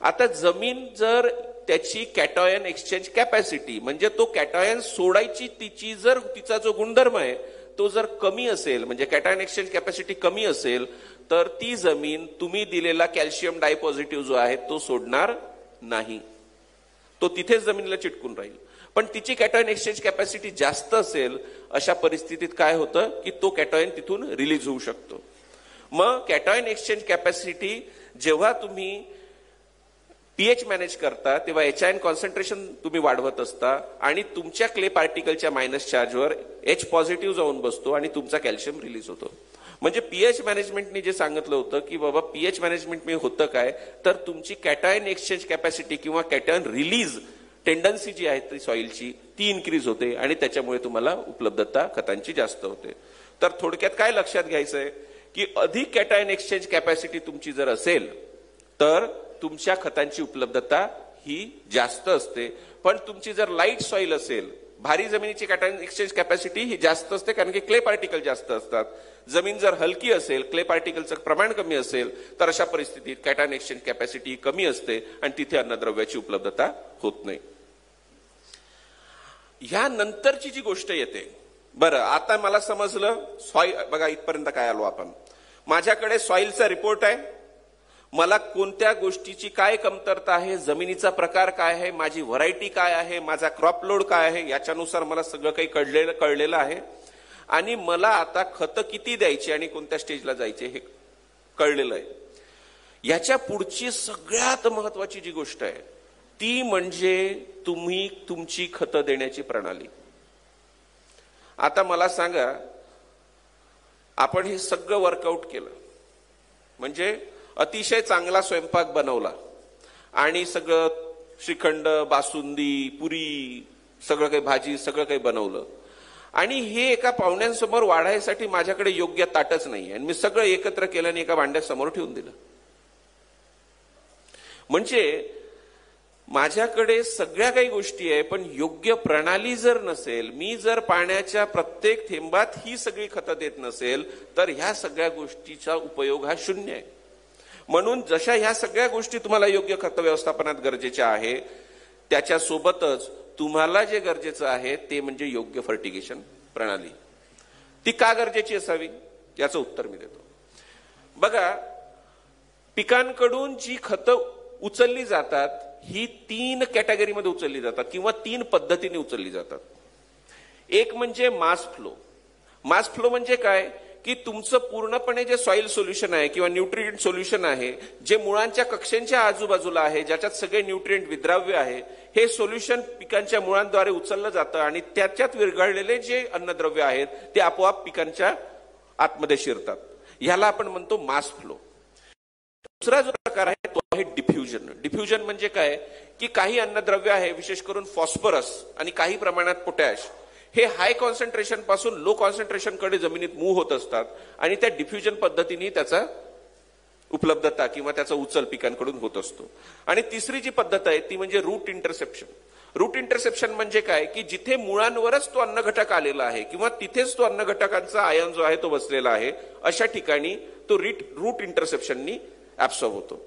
आता जमीन जर त्याची कॅटायन एक्सचेंज कॅपॅसिटी म्हणजे तो कॅटायन सोडायची तिचा जो गुणधर्म आहे तो जर कमी असेल, म्हणजे कॅटायन एक्सचेंज कॅपॅसिटी कमी असेल, तर ती जमीन तुम्ही दिलेला कॅल्शियम डायपॉझिटिव्ह जो आहे तो सोडणार नाही, तो तिथेच जमिनीला चिटकून राहील. पण तिची कॅटॉयन एक्सचेंज कॅपॅसिटी जास्त असेल अशा परिस्थितीत काय होतं की तो कॅटॉयन तिथून रिलीज होऊ शकतो. मग कॅटॉयन एक्सचेंज कॅपॅसिटी जेव्हा तुम्ही पीएच मॅनेज करता तेव्हा HIN कॉन्सन्ट्रेशन तुम्ही वाढवत असता आणि तुमच्या क्ले पार्टिकलच्या मायनस चार्जवर H पॉझिटिव्ह जाऊन बसतो आणि तुमचा कॅल्शियम रिलीज होतो. म्हणजे पीएच मॅनेजमेंटनी जे सांगितलं होतं की बाबा पीएच मॅनेजमेंट होतं काय तर तुमची कॅटॉयन एक्सचेंज कॅपॅसिटी किंवा कॅटॉयन रिलीज टेंडन्सी जी आहे ती सॉइलची ती इन्क्रीज होते आणि त्याच्यामुळे तुम्हाला उपलब्धता खतांची जास्त होते. तर थोडक्यात काय लक्षात घ्यायचंय की अधिक कॅटॉयन एक्सचेंज कॅपॅसिटी तुमची जर असेल तर तुमच्या खतांची उपलब्धता ही जास्त असते. पण तुमची जर लाईट सॉइल असेल, भारी जमिनीची कॅटॉयन एक्सचेंज कॅपॅसिटी ही जास्त असते कारण की क्ले पार्टिकल जास्त असतात. जमीन जर हलकी असेल, क्ले पार्टिकलचं प्रमाण कमी असेल तर अशा परिस्थितीत कॅटॉयन एक्सचेंज कॅपॅसिटी कमी असते आणि तिथे अन्नद्रव्याची उपलब्धता होत नाही. ह्या नंतरची जी गोष्ट येते, बरं आता मला समजलं सॉइल, बघा इथपर्यंत काय आलो आपण. माझ्याकडे सॉइलचा रिपोर्ट आहे, मला कोणत्या गोष्टीची काय कमतरता आहे, जमिनीचा प्रकार काय आहे, माझी व्हरायटी काय आहे, माझा क्रॉप लोड काय आहे, याच्यानुसार मला सगळं काही कळलेलं आहे आणि मला आता खतं किती द्यायची आणि कोणत्या स्टेजला जायचे हे कळलेलं आहे. याच्या पुढची सगळ्यात महत्वाची जी गोष्ट आहे ती म्हणजे तुम्ही तुमची खतं देण्याची प्रणाली. आता मला सांगा, आपण हे सगळं वर्कआउट केलं म्हणजे अतिशय चांगला स्वयंपाक बनवला आणि सगळं श्रीखंड, बासुंदी, पुरी, सगळं काही भाजी, सगळं काही बनवलं आणि हे एका पाहुण्यांसमोर वाढायसाठी माझ्याकडे योग्य ताटच नाही आणि मी सगळं एकत्र केलं आणि एका भांड्यासमोर ठेवून दिलं. म्हणजे माझ्याकडे सगळ्या काही गोष्टी आहे पण योग्य प्रणाली जर नसेल, मी जर पाण्याच्या प्रत्येक थेंबात ही सगळी खतं देत नसेल तर ह्या सगळ्या गोष्टीचा उपयोग हा शून्य आहे. म्हणून जशा ह्या सगळ्या गोष्टी तुम्हाला योग्य खत व्यवस्थापनात गरजेच्या आहे त्याच्यासोबतच तुम्हाला जे गरजेचं आहे ते म्हणजे योग्य फर्टिगेशन प्रणाली. ती का गरजेची असावी याचं उत्तर मी देतो. बघा, पिकांकडून जी खतं उचलली जातात ही 3 कॅटेगरीमध्ये उचलली जातात किंवा 3 पद्धतीने उचलली जातात. एक म्हणजे मास फ्लो. मास फ्लो म्हणजे काय की तुमचं पूर्णपणे जे सॉइल सोल्युशन आहे किंवा न्यूट्रिएंट सोल्युशन आहे जे मुळांच्या कक्षेच्या आजूबाजूला आहे, ज्याच्यात सगळे न्यूट्रिएंट विद्राव्य आहे, हे सोल्युशन पिकांच्या मुळांद्वारे उचललं जातं आणि त्याच्यात विरघळलेले जे अन्नद्रव्य आहेत ते आपोआप पिकांच्या आतमध्ये शिरतात. ह्याला आपण म्हणतो मास फ्लो. दुसरा जो प्रकार आहे तो आहे डिफ्युजन. डिफ्युजन म्हणजे काय की काही अन्नद्रव्य आहे, विशेष करून फॉस्फरस आणि काही प्रमाणात पोटॅश, हे हाय कॉन्सन्ट्रेशन पासून लो कॉन्सन्ट्रेशन कडे जमिनीत मूव्ह होत असतात आणि त्या डिफ्युजन पद्धतीने त्याचा उपलब्धता किंवा त्याचा उचल पिकांकडून होत असतो. आणि तिसरी जी पद्धत आहे ती म्हणजे रूट इंटरसेप्शन. रूट इंटरसेप्शन म्हणजे काय की जिथे मुळांवरच तो अन्नघटक आलेला आहे किंवा तिथेच तो अन्नघटकांचा आयन जो आहे तो बसलेला आहे, अशा ठिकाणी तो रूट इंटरसेप्शननी ऍब्सॉर्ब होतो.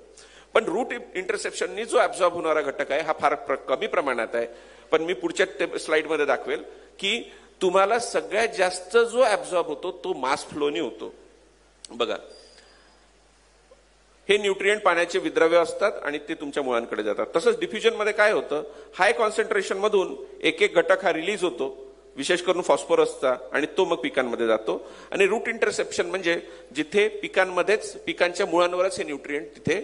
पण रूट इंटरसेप्शननी जो ऍब्सॉर्ब होणारा घटक आहे हा फार कमी प्रमाणात आहे. पण मी पुढच्या स्लाइडमध्ये दाखवेल की तुम्हाला सगळ्यात जास्त जो ऍब्सॉर्ब होतो तो मास फ्लोनी होतो. बघा, हे न्यूट्रिएंट पाण्याचे विद्राव्य असतात आणि ते तुमच्या मुळांकडे जातात. तसंच डिफ्युजन मध्ये काय होतं, हाय कॉन्सन्ट्रेशन मधून एक एक घटक हा रिलीज होतो, विशेष करून फॉस्फरसचा, आणि तो मग पिकांमध्ये जातो. आणि रूट इंटरसेप्शन म्हणजे जिथे पिकांमध्येच पिकांच्या मुळांवरच हे न्यूट्रिएंट तिथे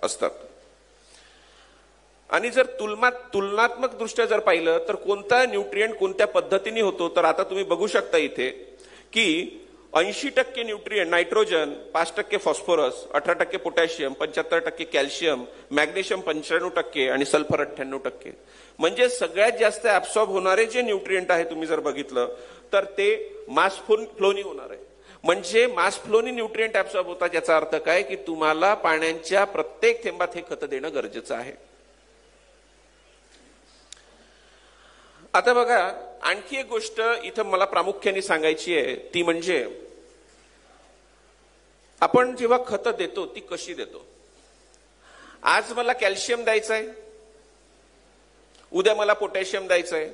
असतात. आणि जर तुलनात्मक दृष्ट्या जर पाहिलं तर कोणता न्यूट्रिएंट कोणत्या पद्धतीने होतो, तर आता तुम्ही बघू शकता इथे की 80% nutrient nitrogen, 5% phosphorus, 18% potassium, 75% calcium, magnesium 95% आणि सल्फर 98%. म्हणजे सगळ्यात जास्त ऍब्सॉर्ब होणारे जे न्यूट्रिएंट आहे तुम्ही जर बघितलं तर ते मास फ्लोनी होणार आहे. म्हणजे मास फ्लोनी न्यूट्रिएंट ऍब्सॉर्ब होतात याचा अर्थ काय की तुम्हाला पाण्याच्या प्रत्येक थेंबात हे खत देणं गरजेचं आहे. आता बघा, आणखी एक गोष्ट इथं मला प्रामुख्याने सांगायची आहे ती म्हणजे आपण जेव्हा खतं देतो ती कशी देतो. आज मला कॅल्शियम द्यायचं आहे, उद्या मला पोटॅशियम द्यायचं आहे,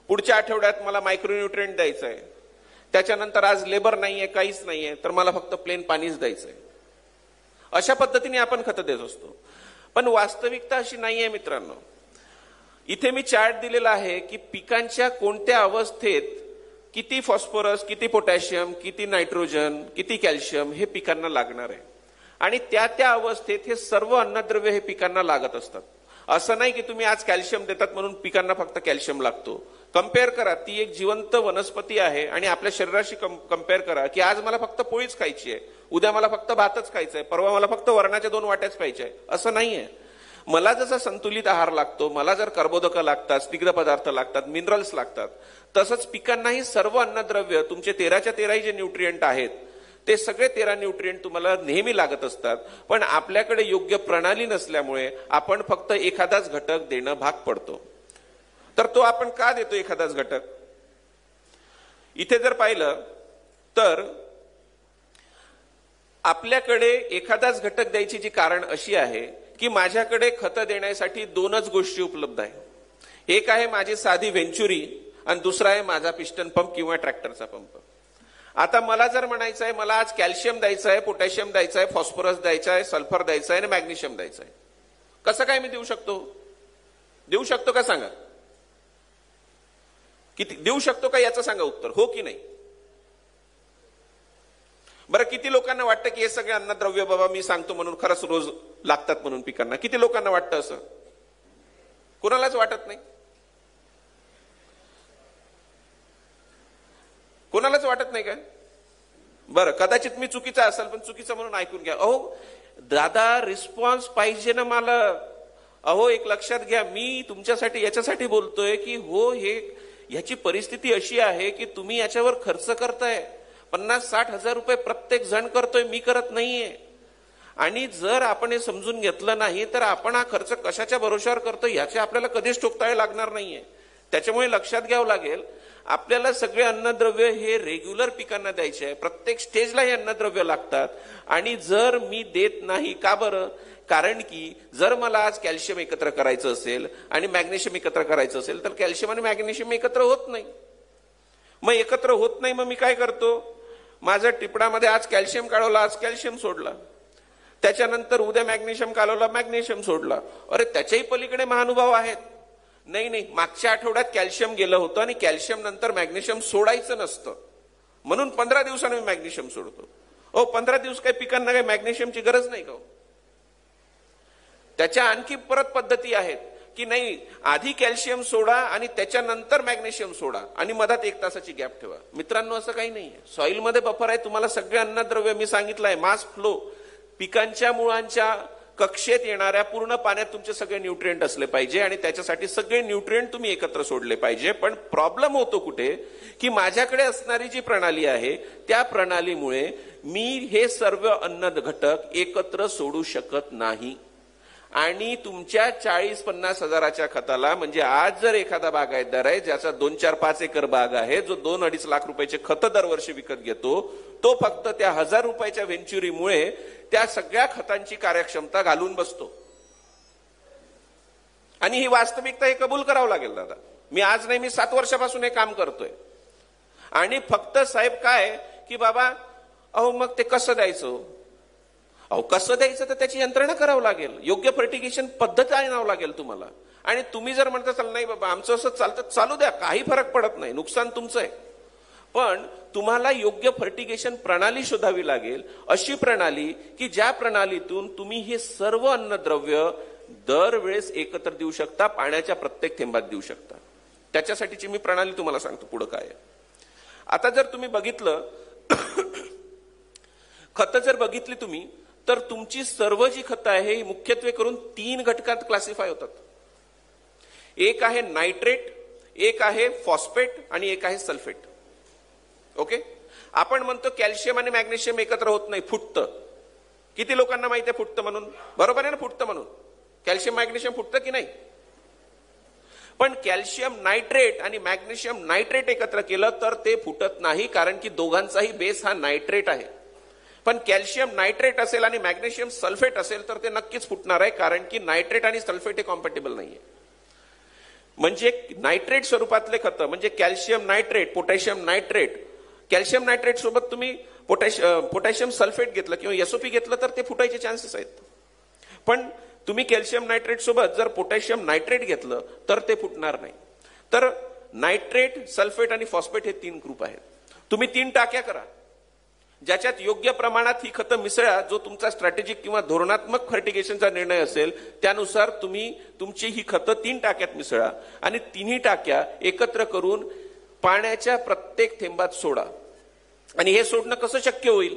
पुढच्या आठवड्यात मला मायक्रोन्यूट्रिएंट द्यायचं आहे, त्याच्यानंतर आज लेबर नाहीये, काहीच नाहीये, तर मला फक्त प्लेन पाणीच द्यायचंय. अशा पद्धतीने आपण खतं देत असतो. पण वास्तविकता अशी नाहीये मित्रांनो. इथे मी चार्ट दिलेला आहे की पिकांच्या कोणत्या अवस्थेत किती फॉस्फरस, किती पोटॅशियम, किती नायट्रोजन, किती कॅल्शियम हे पिकांना लागणार आहे. आणि त्या त्या अवस्थेत हे सर्व अन्नद्रव्य हे पिकांना लागत असतात. असं नाही की तुम्ही आज कॅल्शियम देतात म्हणून पिकांना फक्त कॅल्शियम लागतो. कंपेअर करा, ती एक जिवंत वनस्पती आहे आणि आपल्या शरीराशी कंपेअर करा की आज मला फक्त पोळीच खायची आहे, उद्या मला फक्त भातच खायचा आहे, परवा मला फक्त वरणाच्या 2 वाट्याच पाहिजे आहे. असं नाहीये. मला जसा संतुलित आहार लागतो, मला जर कर्बोदकं लागतात, स्निग्ध पदार्थ लागतात, मिनरल्स लागतात, तसंच पिकांनाही सर्व अन्नद्रव्य तुमचे 13च्या 13 जे न्यूट्रिएंट आहेत ते सगळे 13 न्यूट्रिएंट तुम्हाला नेहमी लागत असतात. पण आपल्याकडे योग्य प्रणाली नसल्यामुळे आपण फक्त एखादाच घटक देणं भाग पडतो. तर तो आपण का देतो एखादाच घटक? इथे जर पाहिलं तर आपल्याकडे एखादाच घटक द्यायची जी कारण अशी आहे की माझ्याकडे खतं देण्यासाठी 2च गोष्टी उपलब्ध आहे. एक आहे माझी साधी व्हेंचुरी आणि दुसरा आहे माझा पिस्टन पंप किंवा ट्रॅक्टरचा पंप. आता मला जर म्हणायचं आहे मला आज कॅल्शियम द्यायचं आहे, पोटॅशियम द्यायचं आहे, फॉस्फरस द्यायचं आहे, सल्फर द्यायचं आहे आणि मॅग्नेशियम द्यायचं आहे, कसं काय मी देऊ शकतो? देऊ शकतो का सांगा? किती देऊ शकतो का याचं सांगा उत्तर, हो की नाही? बरं, किती लोकांना वाटतं की हे सगळे अन्नद्रव्य बाबा मी सांगतो म्हणून खरंच रोज लागतात म्हणून पिकांना? किती लोकांना वाटतं असं? कोणालाच वाटत नाही. कोणालाच वाटत नाही काय? बरं, कदाचित मी चुकीचा असेल, पण चुकीचं म्हणून ऐकून घ्या. अहो दादा, रिस्पॉन्स पाहिजे ना मला. अहो एक लक्षात घ्या, मी तुमच्यासाठी याच्यासाठी बोलतोय की हो हे ह्याची परिस्थिती अशी आहे की तुम्ही याच्यावर खर्च करताय, 50-60 हजार रुपये प्रत्येक जण करतोय, मी करत नाहीये. आणि जर आपण हे समजून घेतलं नाही तर आपण हा खर्च कशाच्या भरोशावर करतो याचे आपल्याला कधीच ठोकताळे लागणार नाहीये. त्याच्यामुळे लक्षात घ्यावं लागेल, आपल्याला सगळे अन्नद्रव्य हे रेग्युलर पिकांना द्यायचे आहे. प्रत्येक स्टेजला हे अन्नद्रव्य लागतात. आणि जर मी देत नाही, का बरं? कारण की जर मला आज कॅल्शियम एकत्र करायचं असेल आणि मॅग्नेशियम एकत्र करायचं असेल तर कॅल्शियम आणि मॅग्नेशियम एकत्र होत नाही. मग एकत्र होत नाही, मग मी काय करतो? माझ्या टिपणामध्ये आज कॅल्शियम काढवला, आज कॅल्शियम सोडला, त्याच्यानंतर उद्या मॅग्नेशियम काढवला, मॅग्नेशियम सोडला. अरे त्याच्याही पलीकडे महानुभाव आहेत. नाही, मागच्या आठवड्यात कॅल्शियम गेलं होतं आणि कॅल्शियम नंतर मॅग्नेशियम सोडायचं नसतं म्हणून 15 दिवसांनी मी मॅग्नेशियम सोडतो. 15 दिवस काही पिकांना काही मॅग्नेशियमची गरज नाही का? त्याच्या आणखी परत पद्धती आहेत की नाही, आधी कॅल्शियम सोडा आणि त्याच्यानंतर मॅग्नेशियम सोडा आणि मधात 1 तासाची गॅप ठेवा. मित्रांनो, असं काही नाहीये. सॉइलमध्ये बफर आहे, तुम्हाला सगळे अन्नद्रव्य मी सांगितलं आहे, मास फ्लो, पिकांच्या मुळांच्या कक्षेत येणाऱ्या पूर्ण पाण्यात तुमचे सगळे न्यूट्रिएंट असले पाहिजे आणि त्याच्यासाठी सगळे न्यूट्रिएंट तुम्ही एकत्र सोडले पाहिजे. पण प्रॉब्लेम होतो कुठे की माझ्याकडे असणारी जी प्रणाली आहे त्या प्रणालीमुळे मी हे सर्व अन्न घटक एकत्र सोडू शकत नाही. आणि तुमच्या 40-50 हजाराच्या खताला, म्हणजे आज जर एखादा बागायतदार आहे ज्याचा 2-4-5 एकर बाग आहे, जो 2-2.5 लाख रुपयाचे खतं दरवर्षी विकत घेतो, तो फक्त त्या 1000 रुपयाच्या व्हेंचुरीमुळे त्या सगळ्या खतांची कार्यक्षमता घालून बसतो. आणि ही वास्तविकता हे कबूल करावं लागेल दादा. मी आज नाही, मी 7 वर्षापासून हे काम करतोय. आणि फक्त साहेब काय की बाबा अहो मग ते कसं द्यायचं? अहो कसं द्यायचं तर त्याची यंत्रणा करावं लागेल, योग्य फर्टिगेशन पद्धत आणावं लागेल तुम्हाला. आणि तुम्ही जर म्हणता चाल नाही बाबा आमचं असं चालतं, चालू द्या, काही फरक पडत नाही, नुकसान तुमचं आहे. पण तुम्हाला योग्य फर्टिगेशन प्रणाली शोधावी लागेल, अशी प्रणाली की ज्या प्रणालीतून तुम्ही हे सर्व अन्नद्रव्य दरवेळेस एकत्र देऊ शकता, पाण्याच्या प्रत्येक थेंबात देऊ शकता. त्याच्यासाठीची मी प्रणाली तुम्हाला सांगतो पुढे काय आहे. आता जर तुम्ही बघितलं खतं जर बघितली तुम्ही तर तुमची सर्व जी खतं आहे ही मुख्यत्वे करून 3 घटकात क्लासिफाय होतात. एक आहे नायट्रेट, एक आहे फॉस्फेट आणि एक आहे सल्फेट. ओके, आपण म्हणतो कॅल्शियम आणि मॅग्नेशियम एकत्र होत नाही, फुटतं. किती लोकांना माहिती आहे फुटतं म्हणून? बरोबर आहे ना, फुटतं म्हणून. कॅल्शियम मॅग्नेशियम फुटतं की नाही? पण कॅल्शियम नायट्रेट आणि मॅग्नेशियम नायट्रेट एकत्र केलं तर ते फुटत नाही, कारण की दोघांचाही बेस हा नायट्रेट आहे. पण कॅल्शियम नायट्रेट असेल आणि मॅग्नेशियम सल्फेट असेल तर ते नक्कीच फुटणार आहे, कारण की नायट्रेट आणि सल्फेट हे कॉम्पॅटिबल नाहीये. म्हणजे नायट्रेट स्वरूपातले खतं म्हणजे calcium nitrate, potassium nitrate, calcium nitrate सोबत तुम्ही पोटॅशियम सल्फेट घेतलं किंवा एसओपी घेतलं तर ते फुटायचे चान्सेस आहेत. पण तुम्ही कॅल्शियम नायट्रेट सोबत जर पोटॅशियम नायट्रेट घेतलं तर ते फुटणार नाही. तर नायट्रेट, सल्फेट आणि फॉस्फेट हे 3 ग्रुप आहेत. तुम्ही 3 टाक्या करा, ज्याच्यात योग्य प्रमाणात ही खतं मिसळा. जो तुमचा स्ट्रॅटेजिक किंवा धोरणात्मक फर्टिगेशनचा निर्णय असेल त्यानुसार तुम्ही तुमची ही खतं 3 टाक्यात मिसळा आणि 3ही टाक्या एकत्र करून पाण्याच्या प्रत्येक थेंबात सोडा. आणि हे सोडणं कसं शक्य होईल?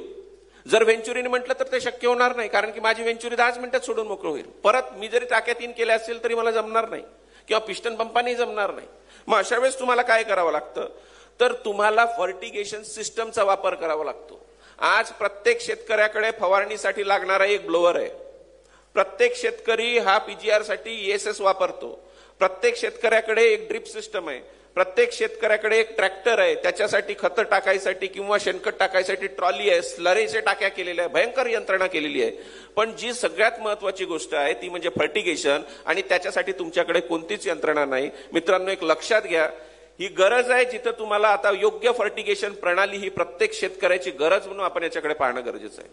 जर व्हेंचुरीने म्हटलं तर ते शक्य होणार नाही, कारण की माझी व्हेंचुरी 10 मिनिटात सोडून मोकळं होईल. परत मी जरी टाक्या 3 केल्या असतील तरी मला जमणार नाही, किंवा पिस्टन पंपाने जमणार नाही. मग अशा वेळेस तुम्हाला काय करावं लागतं? तर तुम्हाला फर्टिगेशन सिस्टमचा वापर करावा लागतो. आज प्रत्येक शेतकऱ्याकडे फवारणीसाठी लागणारा एक ब्लोअर आहे. प्रत्येक शेतकरी हा पीजीआर साठी ESS वापरतो. प्रत्येक शेतकऱ्याकडे एक ड्रिप सिस्टम आहे. प्रत्येक शेतकऱ्याकडे एक ट्रॅक्टर आहे, त्याच्यासाठी खतं टाकायसाठी किंवा शेणखत टाकायसाठी ट्रॉली आहे, स्लरीचे टाक्या केलेल्या आहे, भयंकर यंत्रणा केलेली आहे. पण जी सगळ्यात महत्वाची गोष्ट आहे ती म्हणजे फर्टिगेशन, आणि त्याच्यासाठी तुमच्याकडे कोणतीच यंत्रणा नाही. मित्रांनो, एक लक्षात घ्या, ही गरज आहे जिथं तुम्हाला आता योग्य फर्टिगेशन प्रणाली ही प्रत्येक शेतकऱ्याची गरज म्हणून आपण याच्याकडे पाहणं गरजेचं आहे.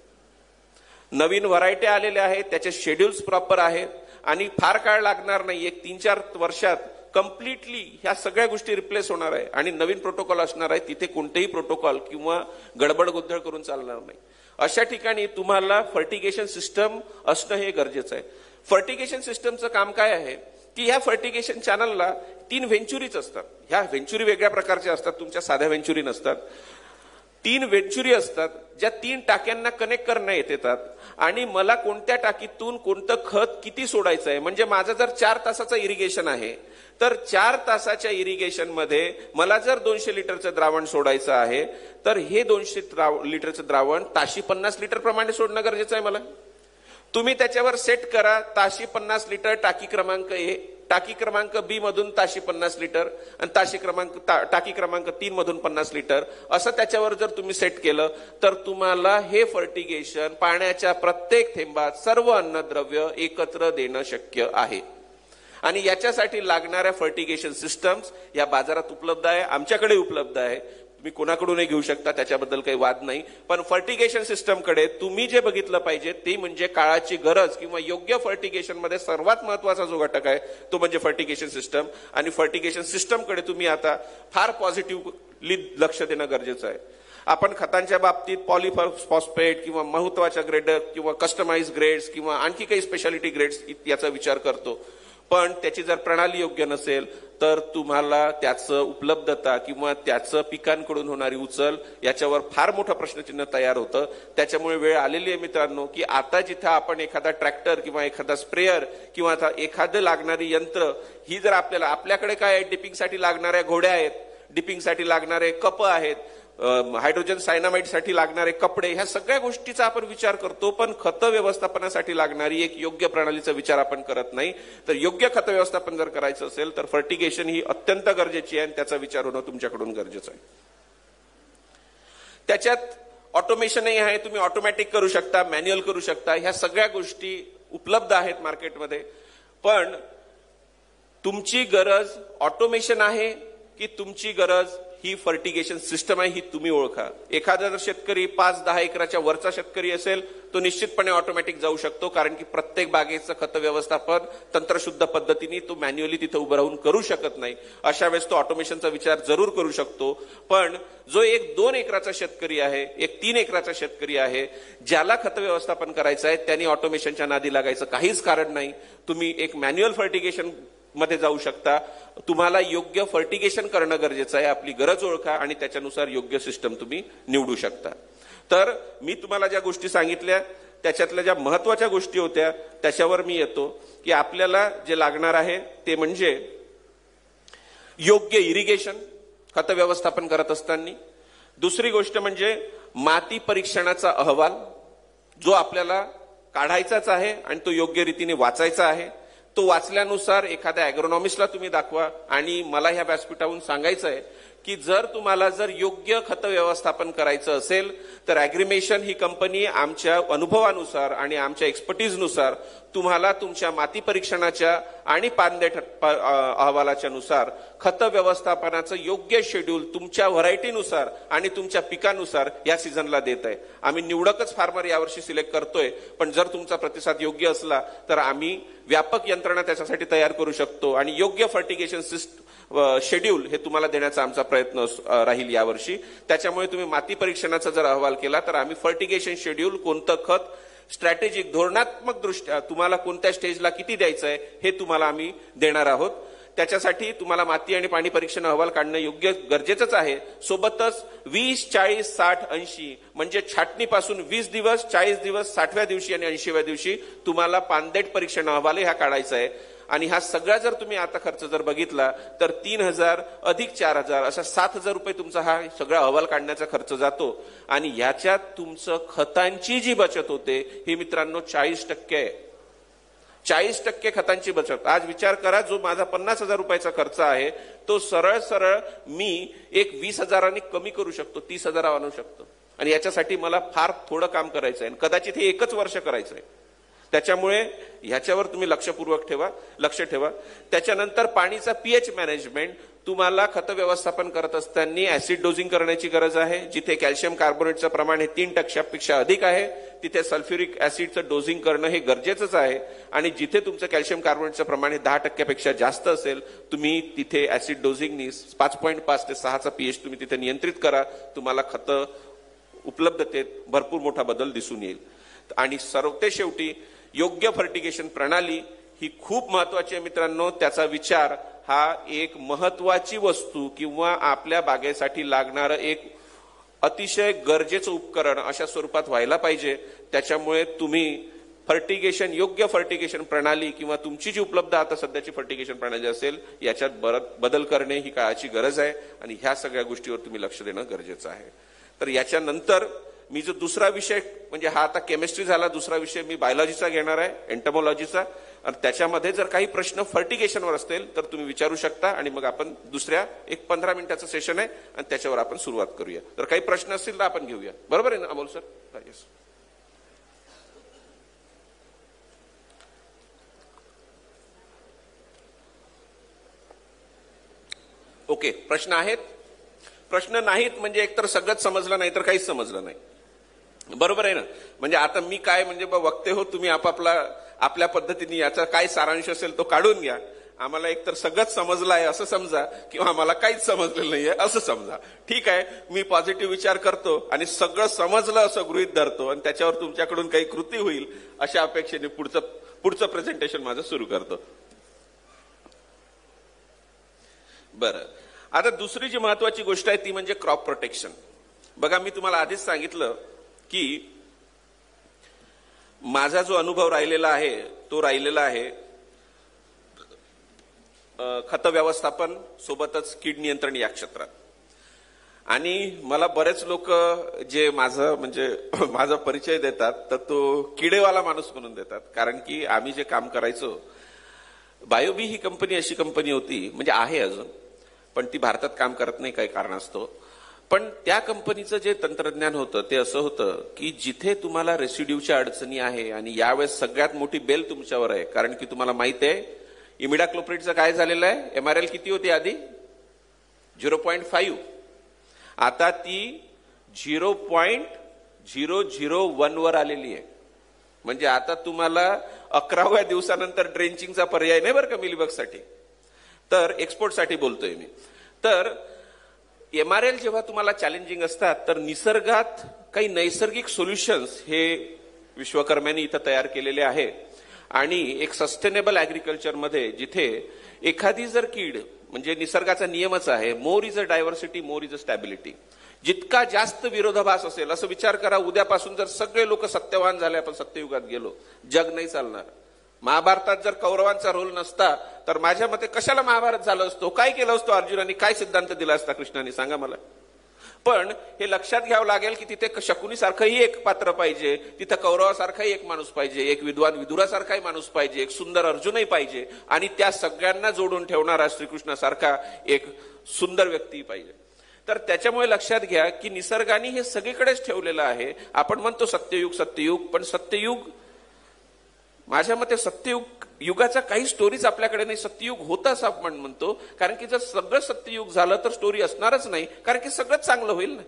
नवीन व्हरायटी आलेल्या आहेत, त्याचे शेड्यूल्स प्रॉपर आहेत आणि फार काळ लागणार नाही. एक 3-4 वर्षात कम्प्लिटली ह्या सगळ्या गोष्टी रिप्लेस होणार आहे आणि नवीन प्रोटोकॉल असणार आहे. तिथे कोणतेही प्रोटोकॉल किंवा गडबड गोंधळ करून चालणार नाही. अशा ठिकाणी तुम्हाला फर्टिगेशन सिस्टम असणं हे गरजेचं आहे. फर्टिगेशन सिस्टमचं काम काय आहे की ह्या फर्टिगेशन चॅनलला 3 व्हेंचुरीज असतात. ह्या व्हेंचुरी वेगळ्या प्रकारच्या असतात, तुमच्या साध्या व्हेंचुरी नसतात. 3 व्हेंचुरी असतात ज्या 3 टाक्यांना कनेक्ट करण्यात येतात आणि मला कोणत्या टाकीतून कोणतं खत किती सोडायचं आहे. म्हणजे माझं जर 4 तासाचं इरिगेशन आहे तर 4 तासाच्या इरिगेशन मध्ये मला जर 200 लिटरचं द्रावण सोडायचं आहे तर हे 200 लिटरचं द्रावण ताशी 50 लिटर प्रमाणे सोडणं गरजेचं आहे मला. तुम्ही त्याच्यावर सेट करा ताशी 50 लिटर टाकी क्रमांक A, टाकी क्रमांक B मधून ताशी 50 लिटर आणि टाकी क्रमांक 3 मधून 50 लिटर असं त्याच्यावर जर तुम्ही सेट केलं तर तुम्हाला हे फर्टिगेशन पाण्याच्या प्रत्येक थेंबात सर्व अन्नद्रव्य एकत्र देणं शक्य आहे. आणि याच्यासाठी लागणाऱ्या फर्टिगेशन सिस्टम्स या बाजारात उपलब्ध आहे, आमच्याकडे उपलब्ध आहे. तुम्ही कोणाकडूनही घेऊ शकता, त्याच्याबद्दल काही वाद नाही. पण फर्टिगेशन सिस्टमकडे तुम्ही जे बघितलं पाहिजे ते म्हणजे काळाची गरज किंवा योग्य फर्टिगेशन मध्ये सर्वात महत्वाचा जो घटक आहे तो म्हणजे फर्टिगेशन सिस्टम. आणि फर्टिगेशन सिस्टमकडे तुम्ही आता फार पॉझिटिव्हली लक्ष देणं गरजेचं आहे. आपण खतांच्या बाबतीत पॉलिफॉस्फेट किंवा महत्वाच्या ग्रेड किंवा कस्टमाइज ग्रेड्स किंवा आणखी काही स्पेशालिटी ग्रेड्स याचा विचार करतो. पण त्याची जर प्रणाली योग्य नसेल तर तुम्हाला त्याचं उपलब्धता किंवा त्याचं पिकांकडून होणारी उचल याच्यावर फार मोठं प्रश्नचिन्ह तयार होतं. त्याच्यामुळे वेळ आलेली आहे मित्रांनो की आता जिथं आपण एखादा ट्रॅक्टर किंवा एखादा स्प्रेयर किंवा एखादं लागणारी यंत्र ही जर आपल्याकडे काय आहे, डिपिंगसाठी लागणाऱ्या घोड्या आहेत, डिपिंगसाठी लागणारे कप आहेत, हायड्रोजन सायनामाइड साठी लागणारे कपडे, ह्या सगळ्या गोष्टीचा आपण विचार करतो. पण खत व्यवस्थापनासाठी लागणारी एक योग्य प्रणालीचा विचार आपण करत नाही. तर योग्य खत व्यवस्थापन जर करायचं असेल तर फर्टिगेशन ही अत्यंत गरजेची आहे आणि त्याचा विचार होणं तुमच्याकडून गरजेचं आहे. त्याच्यात ऑटोमेशनही आहे, तुम्ही ऑटोमॅटिक करू शकता, मॅन्युअल करू शकता, ह्या सगळ्या गोष्टी उपलब्ध आहेत मार्केटमध्ये. पण तुमची गरज ऑटोमेशन आहे की तुमची गरज ही फर्टिगेशन सिस्टम आहे, ही तुम्ही ओळखा. एखादा जर शेतकरी 5-10 एकराच्या वरचा शेतकरी असेल तो निश्चितपणे ऑटोमॅटिक जाऊ शकतो, कारण की प्रत्येक बागेचं खत व्यवस्थापन तंत्रशुद्ध पद्धतीने तो मॅन्युअली तिथे उभं राहून करू शकत नाही. अशा वेळेस तो ऑटोमेशनचा विचार जरूर करू शकतो. पण जो 1-2 एकराचा शेतकरी आहे, 1-3 एकराचा शेतकरी आहे, ज्याला खत व्यवस्थापन करायचं आहे त्यांनी ऑटोमेशनच्या नादी लागायचं काहीच कारण नाही. तुम्ही एक मॅन्युअल फर्टिगेशन मध्ये जाऊ शकता. तुम्हाला योग्य फर्टिगेशन करणं गरजेचं आहे. आपली गरज ओळखा आणि त्याच्यानुसार योग्य सिस्टम तुम्ही निवडू शकता. तर मी तुम्हाला ज्या गोष्टी सांगितल्या त्याच्यातल्या ज्या महत्वाच्या गोष्टी होत्या त्याच्यावर मी येतो की आपल्याला जे लागणार आहे ते म्हणजे योग्य इरिगेशन खत व्यवस्थापन करत असताना. दुसरी गोष्ट म्हणजे माती परीक्षणाचा अहवाल जो आपल्याला काढायचाच आहे आणि तो योग्य रीतीने वाचायचा आहे. तो वाचल्यानुसार एखाद्या ॲग्रोनॉमिस्टला तुम्ही दाखवा आणि मला ह्या व्यासपीठावरून सांगायचं आहे की जर तुम्हाला योग्य खत व्यवस्थापन करायचं असेल तर ॲग्रिमेशन ही कंपनी आमच्या अनुभवानुसार आणि आमच्या एक्सपर्टीजनुसार तुम्हाला तुमच्या माती परीक्षणाच्या आणि पानदेठ अहवालाच्या नुसार खत व्यवस्थापनाचं योग्य शेड्यूल तुमच्या व्हरायटीनुसार आणि तुमच्या पिकानुसार या सीझनला देत आहे. आम्ही निवडकच फार्मर यावर्षी सिलेक्ट करतोय, पण जर तुमचा प्रतिसाद योग्य असला तर आम्ही व्यापक यंत्रणा त्याच्यासाठी तयार करू शकतो आणि योग्य फर्टिगेशन शेड्यूल हे तुम्हाला देण्याचा आमचा प्रयत्न राहील यावर्षी. त्याच्यामुळे तुम्ही माती परीक्षणाचा जर अहवाल केला तर आम्ही फर्टिगेशन शेड्यूल, कोणतं खत स्ट्रॅटेजिक धोरणात्मक दृष्ट्या तुम्हाला कोणत्या स्टेजला किती द्यायचं आहे हे तुम्हाला आम्ही देणार आहोत. त्याच्यासाठी तुम्हाला माती आणि पाणी परीक्षण अहवाल काढणं योग्य गरजेचंच आहे. सोबतच 20, 40, 60, 80 म्हणजे छाटणीपासून 20 दिवस, 40 दिवस, 60व्या दिवशी आणि 80व्या दिवशी तुम्हाला पानदेठ परीक्षण अहवाल हा काढायचा आहे. आणि हा सगळा जर तुम्ही आता खर्च जर बघितला तर 3,000 अधिक 4,000 असा 7,000 रुपये तुमचा हा सगळा अहवाल काढण्याचा खर्च जातो. आणि याच्यात तुमचं खतांची जी बचत होते ही मित्रांनो 40% आहे. 40% खतांची बचत. आज विचार करा, जो माझा 50,000 रुपयाचा खर्च आहे तो सरळ सरळ मी एक 20,000 कमी करू शकतो, 30,000 आणू शकतो. आणि याच्यासाठी मला फार थोडं काम करायचं आहे, कदाचित हे 1 वर्ष करायचं आहे. त्याच्यामुळे ह्याच्यावर तुम्ही लक्ष ठेवा. त्याच्यानंतर पाणीचा पीएच मॅनेजमेंट. तुम्हाला खत व्यवस्थापन करत असताना ऍसिड डोजिंग करण्याची गरज आहे. जिथे कॅल्शियम कार्बोनेटचं प्रमाण हे 3% अधिक आहे तिथे सल्फ्युरिक ऍसिडचं डोजिंग करणं हे गरजेचंच आहे. आणि जिथे तुमचं कॅल्शियम कार्बोनेटचं प्रमाण हे 10% जास्त असेल तुम्ही तिथे ऍसिड डोजिंगनी 5.5 ते 6चा पीएच तुम्ही तिथे नियंत्रित करा. तुम्हाला खत उपलब्धतेत भरपूर मोठा बदल दिसून येईल. आणि शेवटी योग्य फर्टिगेशन प्रणाली ही खूप महत्वाची आहे मित्रांनो. त्याचा विचार हा एक महत्वाची वस्तू किंवा आपल्या बागेसाठी लागणारं एक अतिशय गरजेचं उपकरण अशा स्वरूपात व्हायला पाहिजे. त्याच्यामुळे तुम्ही योग्य फर्टिगेशन प्रणाली किंवा तुमची जी उपलब्ध आता सध्याची फर्टिगेशन प्रणाली असेल याच्यात बदल करणे ही काळाची गरज आहे. आणि ह्या सगळ्या गोष्टीवर तुम्ही लक्ष देणं गरजेचं आहे. तर याच्यानंतर मी जो दुसरा विषय, म्हणजे हा आता केमिस्ट्री झाला, दुसरा विषय मी बायोलॉजीचा घेणार आहे, एंटमोलॉजीचा. आणि त्याच्यामध्ये जर काही प्रश्न फर्टिगेशनवर असतील तर तुम्ही विचारू शकता आणि मग आपण दुसऱ्या 15 मिनिटाचं सेशन आहे आणि त्याच्यावर आपण सुरुवात करूया. तर काही प्रश्न असतील तर आपण घेऊया. बरोबर आहे ना अमोल सर? येस. ओके, प्रश्न आहेत? प्रश्न नाहीत म्हणजे एकतर सगळंच समजलं नाही तर काहीच समजलं नाही. बरोबर आहे ना? म्हणजे आता मी काय म्हणजे वक्ते हो, तुम्ही आपल्या पद्धतीने याचा काय सारांश असेल तो काढून घ्या. आम्हाला एकतर सगळंच समजलं आहे असं समजा किंवा आम्हाला काहीच समजलेलं नाहीये असं समजा. ठीक आहे, मी पॉझिटिव्ह विचार करतो आणि सगळं समजलं असं गृहीत धरतो आणि त्याच्यावर तुमच्याकडून काही कृती होईल अशा अपेक्षेने पुढचं प्रेझेंटेशन माझं सुरू करतो. बरं, आता दुसरी जी महत्वाची गोष्ट आहे ती म्हणजे क्रॉप प्रोटेक्शन. बघा, मी तुम्हाला आधीच सांगितलं की माझा जो अनुभव राहिलेला आहे तो राहिलेला आहे खत व्यवस्थापन सोबतच कीड नियंत्रण या क्षेत्रात. आणि मला बरेच लोक जे माझा परिचय देतात तर तो किडेवाला माणूस म्हणून देतात. कारण की आम्ही जे काम करायचो, बायोबी ही कंपनी अशी कंपनी होती, म्हणजे आहे अजून, पण ती भारतात काम करत नाही काही कारणास्तव. पण त्या कंपनीचं जे तंत्रज्ञान होतं ते असं होतं की जिथे तुम्हाला रेसिड्यूच्या अडचणी आहे आणि यावेळेस सगळ्यात मोठी बेल तुमच्यावर आहे. कारण की तुम्हाला माहित आहे इमिडाक्लोप्रिडचं काय झालेलं आहे, MRL किती होती आधी? 0.5. आता ती 0.001 वर आलेली आहे. म्हणजे आता तुम्हाला 11व्या दिवसानंतर ड्रेंचिंगचा पर्याय नाही बरं का मिलीबगसाठी. तर एक्सपोर्टसाठी बोलतोय मी. तर MRL जेव्हा तुम्हाला चॅलेंजिंग असतात तर निसर्गात काही नैसर्गिक सोल्युशन्स हे विश्वकर्म्यांनी इथं तयार केलेले आहे. आणि एक सस्टेनेबल ऍग्रिकल्चरमध्ये जिथे एखादी जर कीड, म्हणजे निसर्गाचा नियमच आहे, more is a diversity more is a stability. जितका जास्त विरोधाभास असेल, असं विचार करा उद्यापासून जर सगळे लोक सत्यवान झाले, आपण सत्ययुगात गेलो, जग नाही चालणार. महाभारतात जर कौरवांचा रोल नसता तर माझ्या मते कशाला महाभारत झालं असतो, काय केलं असतो अर्जुनाने, काय सिद्धांत दिला असता कृष्णाने, सांगा मला. पण हे लक्षात घ्यावं लागेल की तिथे शकुनीसारखंही एक पात्र पाहिजे, तिथं कौरवासारखाही एक माणूस पाहिजे, एक विद्वान विदुरासारखाही माणूस पाहिजे, एक सुंदर अर्जुनही पाहिजे आणि त्या सगळ्यांना जोडून ठेवणारा श्रीकृष्णासारखा एक सुंदर व्यक्ती पाहिजे. तर त्याच्यामुळे लक्षात घ्या की निसर्गाने हे सगळीकडेच ठेवलेलं आहे. आपण म्हणतो सत्ययुग सत्ययुग, पण सत्ययुग माझ्या मते सत्ययुग युगाचा काही स्टोरीज आपल्याकडे नाही. सत्ययुग होता असं आपण म्हणतो कारण की जर सगळं सत्ययुग झालं तर स्टोरी असणारच नाही, कारण की सगळंच चांगलं होईल ना.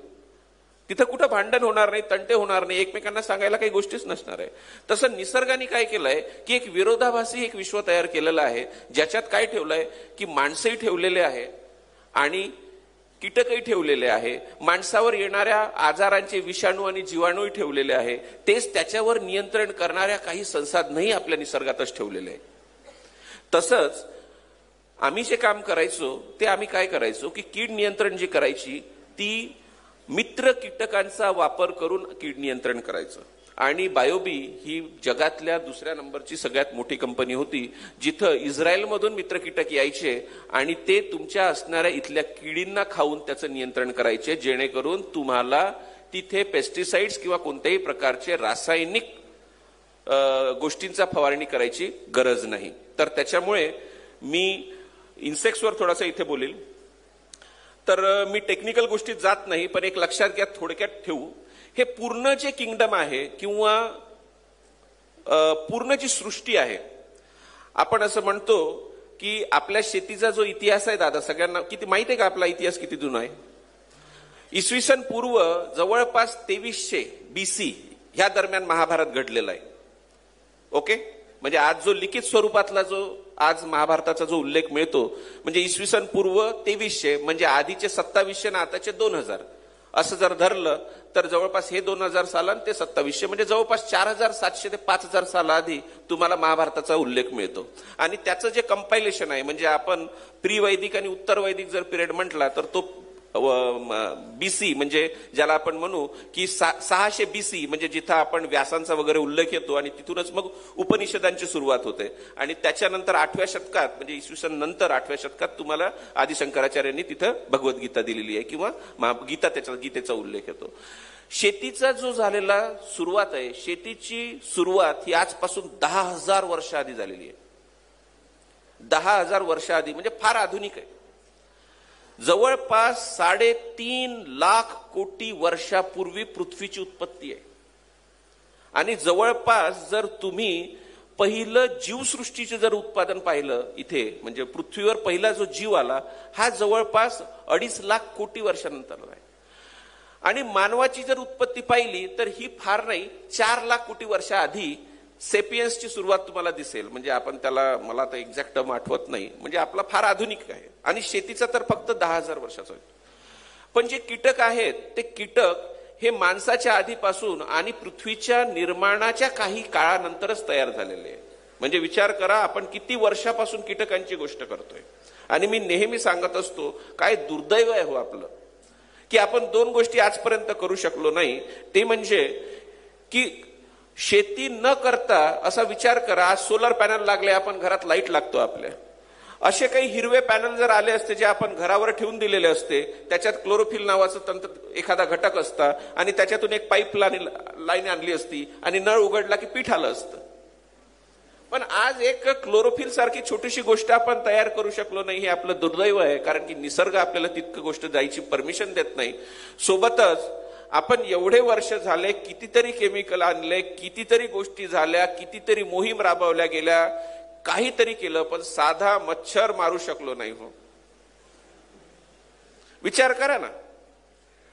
तिथं कुठं भांडण होणार नाही, तंटे होणार नाही, एकमेकांना सांगायला काही गोष्टीच नसणार आहे. तसं निसर्गाने काय केलंय की एक विरोधाभासी एक विश्व तयार केलेलं आहे, ज्याच्यात काय ठेवलंय की माणसंही ठेवलेले आहे आणि कीटकही ठेवलेले आहे. माणसावर येणाऱ्या आजारांचे विषाणू आणि जीवाणूही ठेवलेले आहे. तेच त्याच्यावर नियंत्रण करणाऱ्या काही संसाधनही आपल्या निसर्गातच ठेवलेले आहे. तसंच आम्ही जे काम करायचो ते आम्ही काय करायचो की कीड नियंत्रण जी करायची ती मित्र कीटकांचा वापर करून कीड नियंत्रण करायचं. आणि बायोबी ही जगातल्या दुसऱ्या नंबरची सगळ्यात मोठी कंपनी होती, जिथं इस्रायलमधून मित्र कीटक यायचे आणि ते तुमच्या असणाऱ्या इथल्या किडींना खाऊन त्याचं नियंत्रण करायचे, जेणेकरून तुम्हाला तिथे पेस्टिसाइड्स किंवा कोणत्याही प्रकारचे रासायनिक गोष्टींचा फवारणी करायची गरज नाही. तर त्याच्यामुळे मी इन्सेक्ट्सवर थोडासा इथे बोलेल. तर मी टेक्निकल गोष्टीत जात नाही, पण एक लक्षात घ्या, थोडक्यात ठेवू. हे पूर्ण जे किंगडम आहे किंवा पूर्ण जी सृष्टी आहे, आपण असं म्हणतो की आपल्या शेतीचा जो इतिहास आहे दादा, सगळ्यांना किती माहित आहे का आपला इतिहास किती जुना आहे? इसवी सन पूर्व जवळपास 2300 BC ह्या दरम्यान महाभारत घडलेला आहे. ओके, म्हणजे आज जो लिखित स्वरूपातला जो आज महाभारताचा जो उल्लेख मिळतो म्हणजे इसवी सन पूर्व 2300, म्हणजे आधीचे 2700 ना आताचे 2000 असं जर धरलं तर जवळपास हे 2000 साल आणि ते 2700, म्हणजे जवळपास 4700 ते 5000 साल आधी तुम्हाला महाभारताचा उल्लेख मिळतो. आणि त्याचं जे कंपायलेशन आहे, म्हणजे आपण प्री वैदिक आणि उत्तर वैदिक जर पिरियड म्हटला तर तो BC, म्हणजे ज्याला आपण म्हणू की 600 BC, म्हणजे जिथं आपण व्यासांचा वगैरे उल्लेख येतो आणि तिथूनच मग उपनिषदांची सुरुवात होते. आणि त्याच्यानंतर 8व्या शतकात म्हणजे इसवी सन नंतर 8व्या शतकात तुम्हाला आदि शंकराचार्यांनी तिथं भगवद्गीता दिलेली आहे किंवा गीता, त्याच्या गीतेचा उल्लेख येतो. शेतीचा जो झालेला सुरुवात आहे, शेतीची सुरुवात ही आजपासून 10,000 वर्ष आधी झालेली आहे. 10,000 वर्ष आधी म्हणजे फार आधुनिक आहे. जवळपास 3.5 लाख कोटी वर्षापूर्वी पृथ्वीची उत्पत्ती आहे. आणि जवळपास जर तुम्ही पहिलं जीवसृष्टीचे जर उत्पादन पाहिलं इथे, म्हणजे पृथ्वीवर पहिला जो जीव आला हा जवळपास 2.5 लाख कोटी वर्षानंतर आहे. आणि मानवाची जर उत्पत्ती पाहिली तर ही फार नाही, 4 लाख कोटी वर्षाआधी सेपियन्सची सुरुवात तुम्हाला दिसेल. म्हणजे आपण त्याला, मला आता एक्झॅक्ट टर्म आठवत नाही, म्हणजे आपला फार आधुनिक आहे. आणि शेतीचा तर फक्त 10,000 वर्षाचा आहे. पण जे कीटक आहेत ते कीटक हे माणसाच्या आधीपासून आणि पृथ्वीच्या निर्माणाच्या काही काळानंतरच तयार झालेले आहे. म्हणजे विचार करा आपण किती वर्षापासून कीटकांची गोष्ट करतोय. आणि मी नेहमी सांगत असतो, काय दुर्दैव आहे हो आपलं की आपण 2 गोष्टी आजपर्यंत करू शकलो नाही. ते म्हणजे की शेती न करता असा विचार करा, आज सोलर पॅनल लागले, आपण घरात लाईट लागतो आपल्या, असे काही हिरवे पॅनल जर आले असते जे आपण घरावर ठेवून दिलेले असते, त्याच्यात क्लोरोफिल नावाचं तंत्र एखादा घटक असता आणि त्याच्यातून एक पाईप लाईन आणली असती आणि नळ उघडला की पीठ आलं असतं. पण आज एक क्लोरोफिल सारखी छोटीशी गोष्ट आपण तयार करू शकलो नाही, हे आपलं दुर्दैव आहे. कारण की निसर्ग आपल्याला तितकं गोष्ट जायची परमिशन देत नाही. सोबतच आपण एवढे वर्ष झाले कितीतरी केमिकल आणले, कितीतरी गोष्टी झाल्या, कितीतरी मोहीम राबवल्या गेल्या, काहीतरी केलं, पण साधा मच्छर मारू शकलो नाही हो. विचार करा ना.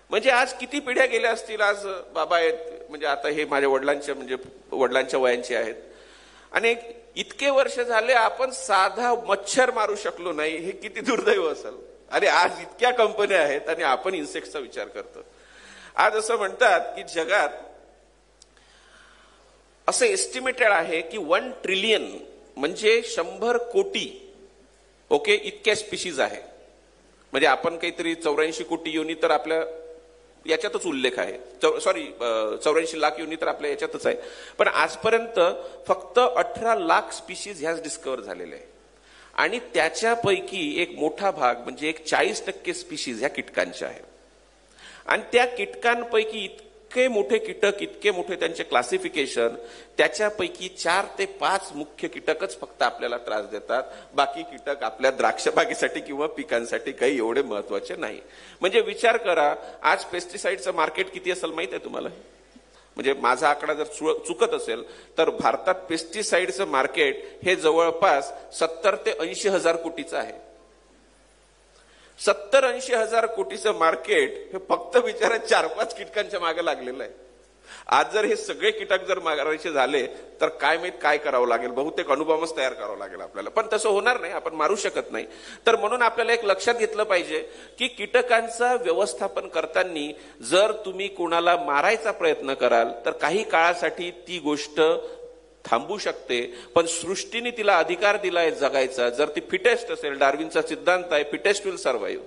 म्हणजे आज किती पिढ्या गेल्या असतील. आज बाबा आहेत, म्हणजे आता हे माझ्या वडिलांच्या वयांचे आहेत, आणि इतके वर्ष झाले आपण साधा मच्छर मारू शकलो नाही. हे किती दुर्दैव असेल. अरे आज इतक्या कंपन्या आहेत आणि आपण इन्सेक्टचा विचार करतो. आज असं म्हणतात की जगात असं एस्टिमेटेड आहे की 1 ट्रिलियन म्हणजे 100 कोटी ओके इतक्या स्पीशीज आहे. म्हणजे आपण काहीतरी 84 कोटी योनी तर आपल्या याच्यातच उल्लेख आहे, 84 लाख योनी तर आपल्या याच्यातच आहे. पण आजपर्यंत फक्त 18 लाख स्पीशीज ह्याच डिस्कवर झालेले आहे. आणि त्याच्यापैकी एक मोठा भाग म्हणजे एक 40% स्पीशीज ह्या कीटकांच्या आहेत. आणि त्या कीटकांपैकी इतके मोठे कीटक, इतके मोठे त्यांचे क्लासिफिकेशन, त्याच्यापैकी 4 ते 5 मुख्य कीटकच फक्त आपल्याला त्रास देतात. बाकी कीटक आपल्या द्राक्ष बागेसाठी किंवा पिकांसाठी काही एवढे महत्वाचे नाही. म्हणजे विचार करा, आज पेस्टिसाइडचं मार्केट किती असेल माहित आहे तुम्हाला? म्हणजे माझा आकडा जर चुकत असेल तर भारतात पेस्टिसाइडचं मार्केट हे जवळपास 70 ते 80 हजार कोटीचं आहे. 70-80 हजार कोटीचं मार्केट हे फक्त बिचारा 4-5 कीटकांच्या मागे लागलेलं आहे. आज जर हे सगळे कीटक जर मारायचे झाले तर काय माहित काय करावं लागेल, बहुतेक अणुबॉम्बच तयार करावं लागेल आपल्याला. पण तसं होणार नाही, आपण मारू शकत नाही. तर म्हणून आपल्याला एक लक्षात घेतलं पाहिजे की कीटकांचं व्यवस्थापन करताना जर तुम्ही कोणाला मारायचा प्रयत्न कराल तर काही काळासाठी ती गोष्ट थांबू शकते, पण सृष्टीने तिला अधिकार दिलाय जगायचा. जर ती फिटेस्ट असेल, डार्विनचा सिद्धांत आहे फिटेस्ट विल सर्व्हाइव्ह,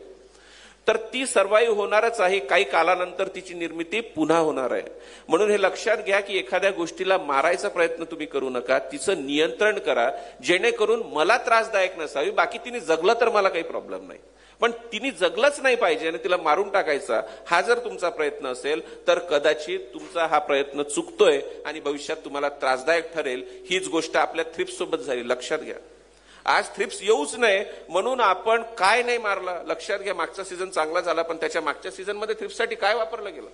तर ती सर्व्हाइव्ह होणारच आहे. काही कालानंतर तिची निर्मिती पुन्हा होणार आहे. म्हणून हे लक्षात घ्या की एखाद्या गोष्टीला मारायचा प्रयत्न तुम्ही करू नका, तिचं नियंत्रण करा, जेणेकरून मला त्रासदायक नसावी. बाकी तिने जगलं तर मला काही प्रॉब्लेम नाही, पण तिने जगलंच नाही पाहिजे आणि तिला मारून टाकायचा हा जर तुमचा प्रयत्न असेल तर कदाचित तुमचा हा प्रयत्न चुकतोय आणि भविष्यात तुम्हाला त्रासदायक ठरेल. हीच गोष्ट आपल्या थ्रिप्स सोबत झाली, लक्षात घ्या. आज थ्रिप्स येऊच नये म्हणून आपण काय नाही मारला. लक्षात घ्या, मागचा सीझन चांगला झाला, पण त्याच्या मागच्या सीझनमध्ये थ्रिप्ससाठी काय वापरलं गेलं?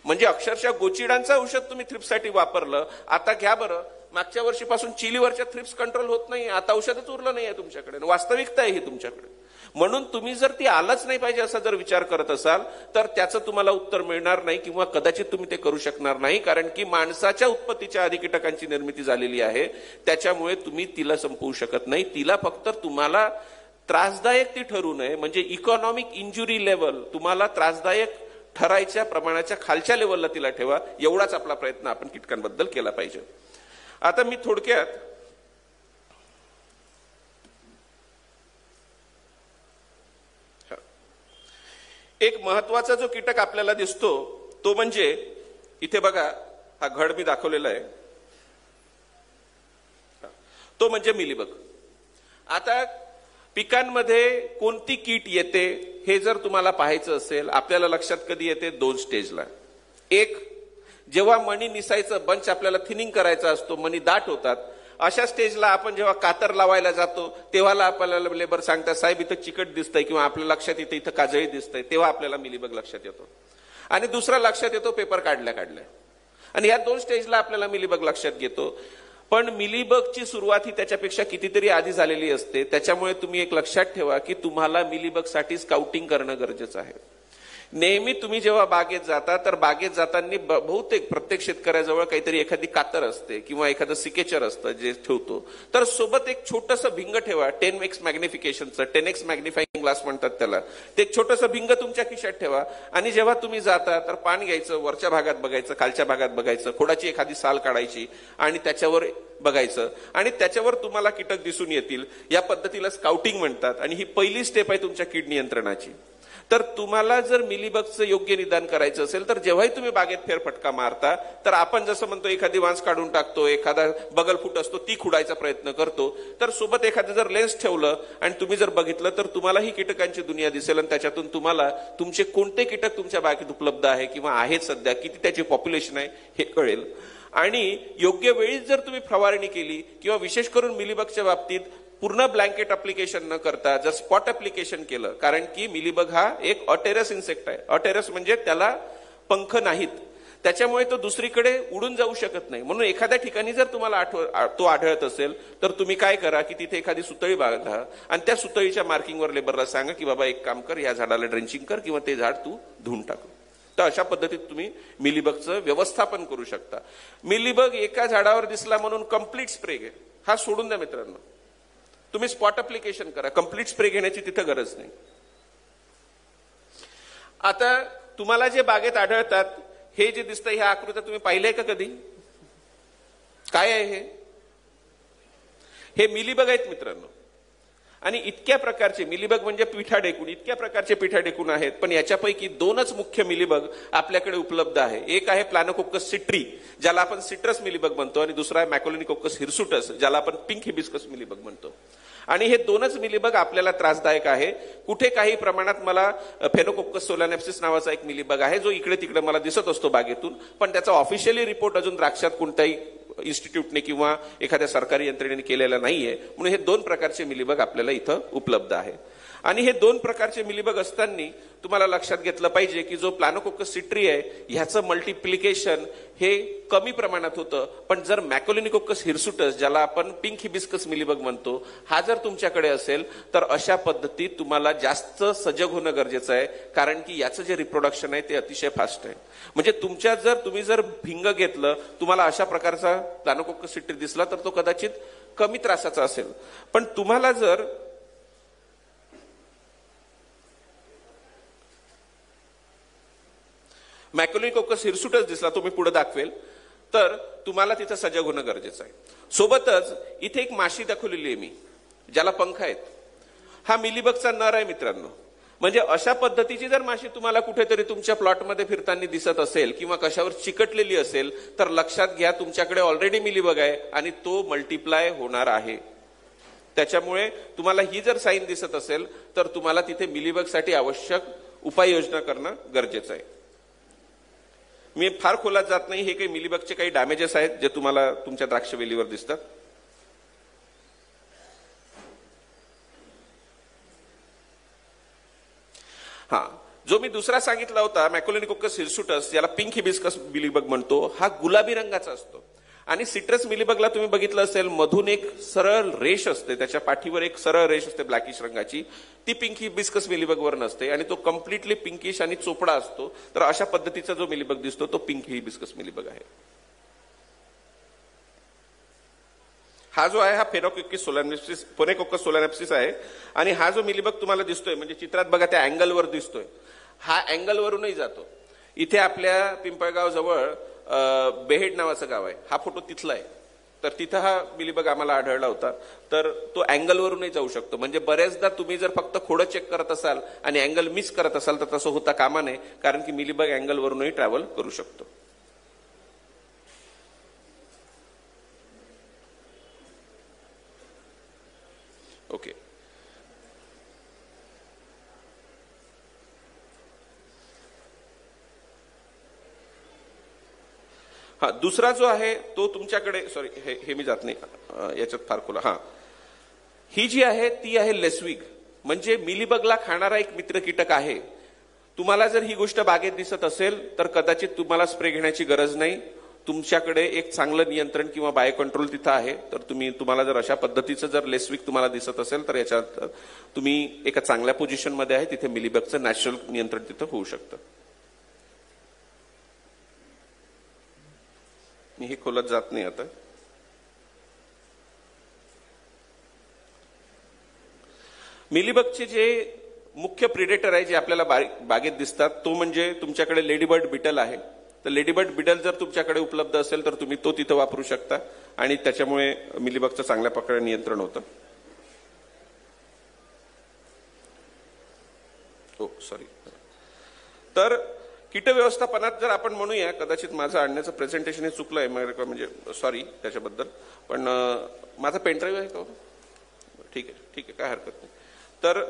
म्हणजे अक्षरशः गोचिडांचं औषध तुम्ही थ्रिप्ससाठी वापरलं. आता घ्या बरं, मागच्या वर्षीपासून चिलीवरच्या थ्रिप्स कंट्रोल होत नाही, आता औषधच उरलं नाहीये तुमच्याकडे. वास्तविकता आहे ही तुमच्याकडे. म्हणून तुम्ही जर ती आलंच नाही पाहिजे असा जर विचार करत असाल तर त्याचं तुम्हाला उत्तर मिळणार नाही किंवा कदाचित तुम्ही ते करू शकणार नाही. कारण की माणसाच्या उत्पत्तीच्या आधी कीटकांची निर्मिती झालेली आहे, त्याच्यामुळे तुम्ही तिला संपवू शकत नाही. तिला फक्त तुम्हाला त्रासदायक ती ठरू नये, म्हणजे इकॉनॉमिक इंजुरी लेवल तुम्हाला त्रासदायक ठरायच्या प्रमाणाच्या खालच्या लेवलला तिला ठेवा. एवढाच आपला प्रयत्न आपण कीटकांबद्दल केला पाहिजे. आता मी थोडक्यात एक महत्वाचा जो कीटक आपल्याला दिसतो तो म्हणजे, इथे बघा हा घड मी दाखवलेला आहे, तो म्हणजे मिलीबग. आता पिकांमध्ये कोणती कीट येते हे जर तुम्हाला पाहायचं असेल, आपल्याला लक्षात कधी येते? 2 स्टेजला. एक, जेव्हा मणी निसायचं बंच आपल्याला थिनिंग करायचा असतो, मणी दाट होतात, अशा स्टेजला आपण जेव्हा कातर लावायला जातो तेव्हा आपल्याला लेबर सांगतात साहेब इथं चिकट दिसतंय किंवा आपल्या लक्षात येतं इथं काजळी दिसतंय, तेव्हा आपल्याला मिलीबग लक्षात येतो. आणि दुसरा लक्षात येतो पेपर काढल्या. आणि या 2 स्टेजला आपल्याला मिलीबग लक्षात येतो. पण मिलीबगची सुरुवात ही त्याच्यापेक्षा कितीतरी आधी झालेली असते. त्याच्यामुळे तुम्ही एक लक्षात ठेवा की तुम्हाला मिलीबगसाठी स्काउटिंग करणं गरजेचं आहे. नेहमी तुम्ही जेव्हा बागेत जाता तर बागेत जाताना बहुतेक प्रत्येक शेतकऱ्याजवळ काहीतरी एखादी कातर असते किंवा एखादं सिकेचर असतं जे ठेवतो. तर सोबत एक छोटंसं भिंग ठेवा, 10x मॅग्निफिकेशनचं, 10x मॅग्निफाईंग ग्लास म्हणतात त्याला. ते एक छोटंसं भिंग तुमच्या खिशात ठेवा आणि जेव्हा तुम्ही जाता तर पान घ्यायचं, वरच्या भागात बघायचं, खालच्या भागात बघायचं, खोडाची एखादी साल काढायची आणि त्याच्यावर बघायचं आणि त्याच्यावर तुम्हाला कीटक दिसून येतील. या पद्धतीला स्काउटिंग म्हणतात आणि ही पहिली स्टेप आहे तुमच्या कीड नियंत्रणाची. तर तुम्हाला जर मिलीबगचं योग्य निदान करायचं असेल तर जेव्हाही तुम्ही बागेत फेरफटका मारता तर आपण जसं म्हणतो एखादी वांस काढून टाकतो, एखादा बगलफूट असतो ती खुडायचा प्रयत्न करतो, तर सोबत एखादं जर लेन्स ठेवलं आणि तुम्ही जर बघितलं तर तुम्हाला ही कीटकांची दुनिया दिसेल आणि त्याच्यातून तुम्हाला तुमचे कोणते कीटक तुमच्या बागेत उपलब्ध आहे किंवा आहेत सध्या, किती त्याची पॉप्युलेशन आहे हे कळेल. आणि योग्य वेळी जर तुम्ही फवारणी केली किंवा विशेष करून मिलीबगच्या बाबतीत पूर्ण ब्लँकेट अप्लिकेशन न करता जर स्पॉट अप्लिकेशन केलं, कारण की मिलीबग हा एक अटेरस इन्सेक्ट आहे. अटेरस म्हणजे त्याला पंख नाहीत, त्याच्यामुळे तो दुसरीकडे उडून जाऊ शकत नाही. म्हणून एखाद्या ठिकाणी जर तुम्हाला तो आढळत असेल तर तुम्ही काय करा की तिथे एखादी सुतळी बांधा आणि त्या सुतळीच्या मार्किंगवर लेबरला सांगा की बाबा एक काम कर, या झाडाला ड्रेंचिंग कर किंवा ते झाड तू धुवून टाक. तर अशा पद्धतीत तुम्ही मिलीबगचं व्यवस्थापन करू शकता. मिलीबग एका झाडावर दिसला म्हणून कम्प्लीट स्प्रे घे हा सोडून द्या मित्रांनो. तुम्ही स्पॉट अप्लिकेशन करा, कम्प्लीट स्प्रे घेण्याची तिथे गरज नाही. आता तुम्हाला जे बागेत आढळतात हे जे दिसतं ह्या आकृत्या तुम्ही पाहिलंय का कधी? काय आहे हे मिलीबग आहेत मित्रांनो. आणि इतक्या प्रकारचे मिलीबग म्हणजे पिठाडेकून, इतक्या प्रकारचे पिठाडेकून आहेत, पण याच्यापैकी 2च मुख्य मिलीबग आपल्याकडे उपलब्ध आहे. एक आहे प्लॅनोकोक्कस सिट्री ज्याला आपण सिट्रस मिलीबग म्हणतो आणि दुसरा आहे मॅकोलिनिकोक्कस हिरसुटस ज्याला आपण पिंक हिबिस्कस मिलीबग म्हणतो. आणि हे दोनच मिलीबग आपल्याला त्रासदायक आहे. कुठे काही प्रमाणात मला फेनोकोक्कस सोलानेप्सिस नावाचा एक मिलीबग आहे जो इकडे तिकडे मला दिसत असतो बागेतून, पण त्याचा ऑफिशियली रिपोर्ट अजून द्राक्षात कोणत्याही इन्स्टिट्यूटने किंवा एखाद्या सरकारी यंत्रणेने केलेला नाहीये. म्हणून हे दोन प्रकारचे मिलीबग आपल्याला इथं उपलब्ध आहे. आणि हे दोन प्रकारचे मिलीबग असताना तुम्हाला लक्षात घेतलं पाहिजे की जो प्लानोकोक्कस सिट्री आहे ह्याचं मल्टिप्लिकेशन हे कमी प्रमाणात होतं, पण जर मॅकोलिनिकोक्कस हिरसुटस ज्याला आपण पिंक हिबिस्कस मिलीबग म्हणतो हा जर तुमच्याकडे असेल तर अशा पद्धतीत तुम्हाला जास्त सजग होणं गरजेचं आहे, कारण की याचं जे रिप्रोडक्शन आहे ते अतिशय फास्ट आहे. म्हणजे तुम्ही जर भिंग घेतलं, तुम्हाला अशा प्रकारचा प्लानोकोक्कस सिट्री दिसला तर तो कदाचित कमी त्रासाचा असेल. पण तुम्हाला जर मॅकोलिनिकोक्कस हिरसुटस दिसला, तो मी पुढे दाखवेल, तर तुम्हाला तिथं सजग होणं गरजेचं आहे. सोबतच इथे एक माशी दाखवलेली आहे मी, ज्याला पंख आहेत. हा मिलीबगचा नर आहे मित्रांनो. म्हणजे अशा पद्धतीची जर माशी तुम्हाला कुठेतरी तुमच्या प्लॉटमध्ये फिरताना दिसत असेल किंवा कशावर चिकटलेली असेल तर लक्षात घ्या तुमच्याकडे ऑलरेडी मिलीबग आहे आणि तो मल्टिप्लाय होणार आहे. त्याच्यामुळे तुम्हाला ही जर साईन दिसत असेल तर तुम्हाला तिथे मिलीबगसाठी आवश्यक उपाययोजना करणं गरजेचं आहे. मी फार खोलात जात नाही. हे काही मिलीबगचे काही डॅमेजेस आहेत जे तुम्हाला तुमच्या द्राक्षवेलीवर दिसतात. जो मी दुसरा सांगितला होता मॅकोलिनिकोक्कस हिरसुटस, याला पिंक हिबिस्कस मिलीबग म्हणतो, हा गुलाबी रंगाचा असतो. आणि सिट्रस मिलीबगला तुम्ही बघितलं असेल मधून एक सरळ रेष असते, त्याच्या पाठीवर एक सरळ रेष असते ब्लॅकिश रंगाची, ती पिंक हिबिस्कस मिलीबगवर नसते आणि तो कम्प्लिटली पिंकिश आणि चोपडा असतो. तर अशा पद्धतीचा जो मिलीबग दिसतो तो पिंक हिबिस्कस मिलीबग आहे. हा जो आहे हा फेनोकोक्कस सोलानेप्सिस आहे. आणि हा जो मिलीबग तुम्हाला दिसतोय म्हणजे चित्रात बघा त्या अँगलवर दिसतोय, हा अँगलवरूनही जातो. इथे आपल्या पिंपळगाव जवळ बेहेड नावाचं गाव आहे, हा फोटो तिथला आहे. तर तिथं हा मिलीबग आम्हाला आढळला होता. तर तो अँगलवरूनही जाऊ शकतो. म्हणजे बऱ्याचदा तुम्ही जर फक्त खोडं चेक करत असाल आणि अँगल मिस करत असाल तर तसं होता कामा नये, कारण की मिलीबग अँगलवरूनही ट्रॅव्हल करू शकतो. ओके. दुसरा जो आहे तो तुमच्याकडे, सॉरी हे मी जात नाही याच्यात फार खोला. ही जी आहे ती आहे लेस्विग, म्हणजे मिलीबगला खाणारा एक मित्र कीटक आहे. तुम्हाला जर ही गोष्ट बागेत दिसत असेल तर कदाचित तुम्हाला स्प्रे घेण्याची गरज नाही. तुमच्याकडे एक चांगलं नियंत्रण किंवा बायो कंट्रोल तिथं आहे. तर तुम्हाला जर अशा पद्धतीचं जर लेस्विग तुम्हाला दिसत असेल तर याच्यात तुम्ही एका चांगल्या पोझिशनमध्ये आहे, तिथे मिलीबगचं नॅचरल नियंत्रण तिथं होऊ शकतं. मी हे खोलत जात नाही आता. मिलीबगचे जे मुख्य प्रिडेटर आहे जे आपल्याला बागेत दिसतात तो म्हणजे तुमच्याकडे लेडीबर्ड बिटल आहे. तर लेडीबर्ड बिटल जर तुमच्याकडे उपलब्ध असेल तर तुम्ही तो तिथं वापरू शकता आणि त्याच्यामुळे मिलीबगचं चांगल्या प्रकारे नियंत्रण होतं. सॉरी. तर कीट व्यवस्थापनात जर आपण म्हणूया, कदाचित माझं आणण्याचं प्रेझेंटेशन हे चुकलं आहे म्हणजे सॉरी त्याच्याबद्दल, पण माझा पेनड्राईव्ह आहे का? ठीक आहे काय हरकत नाही. तर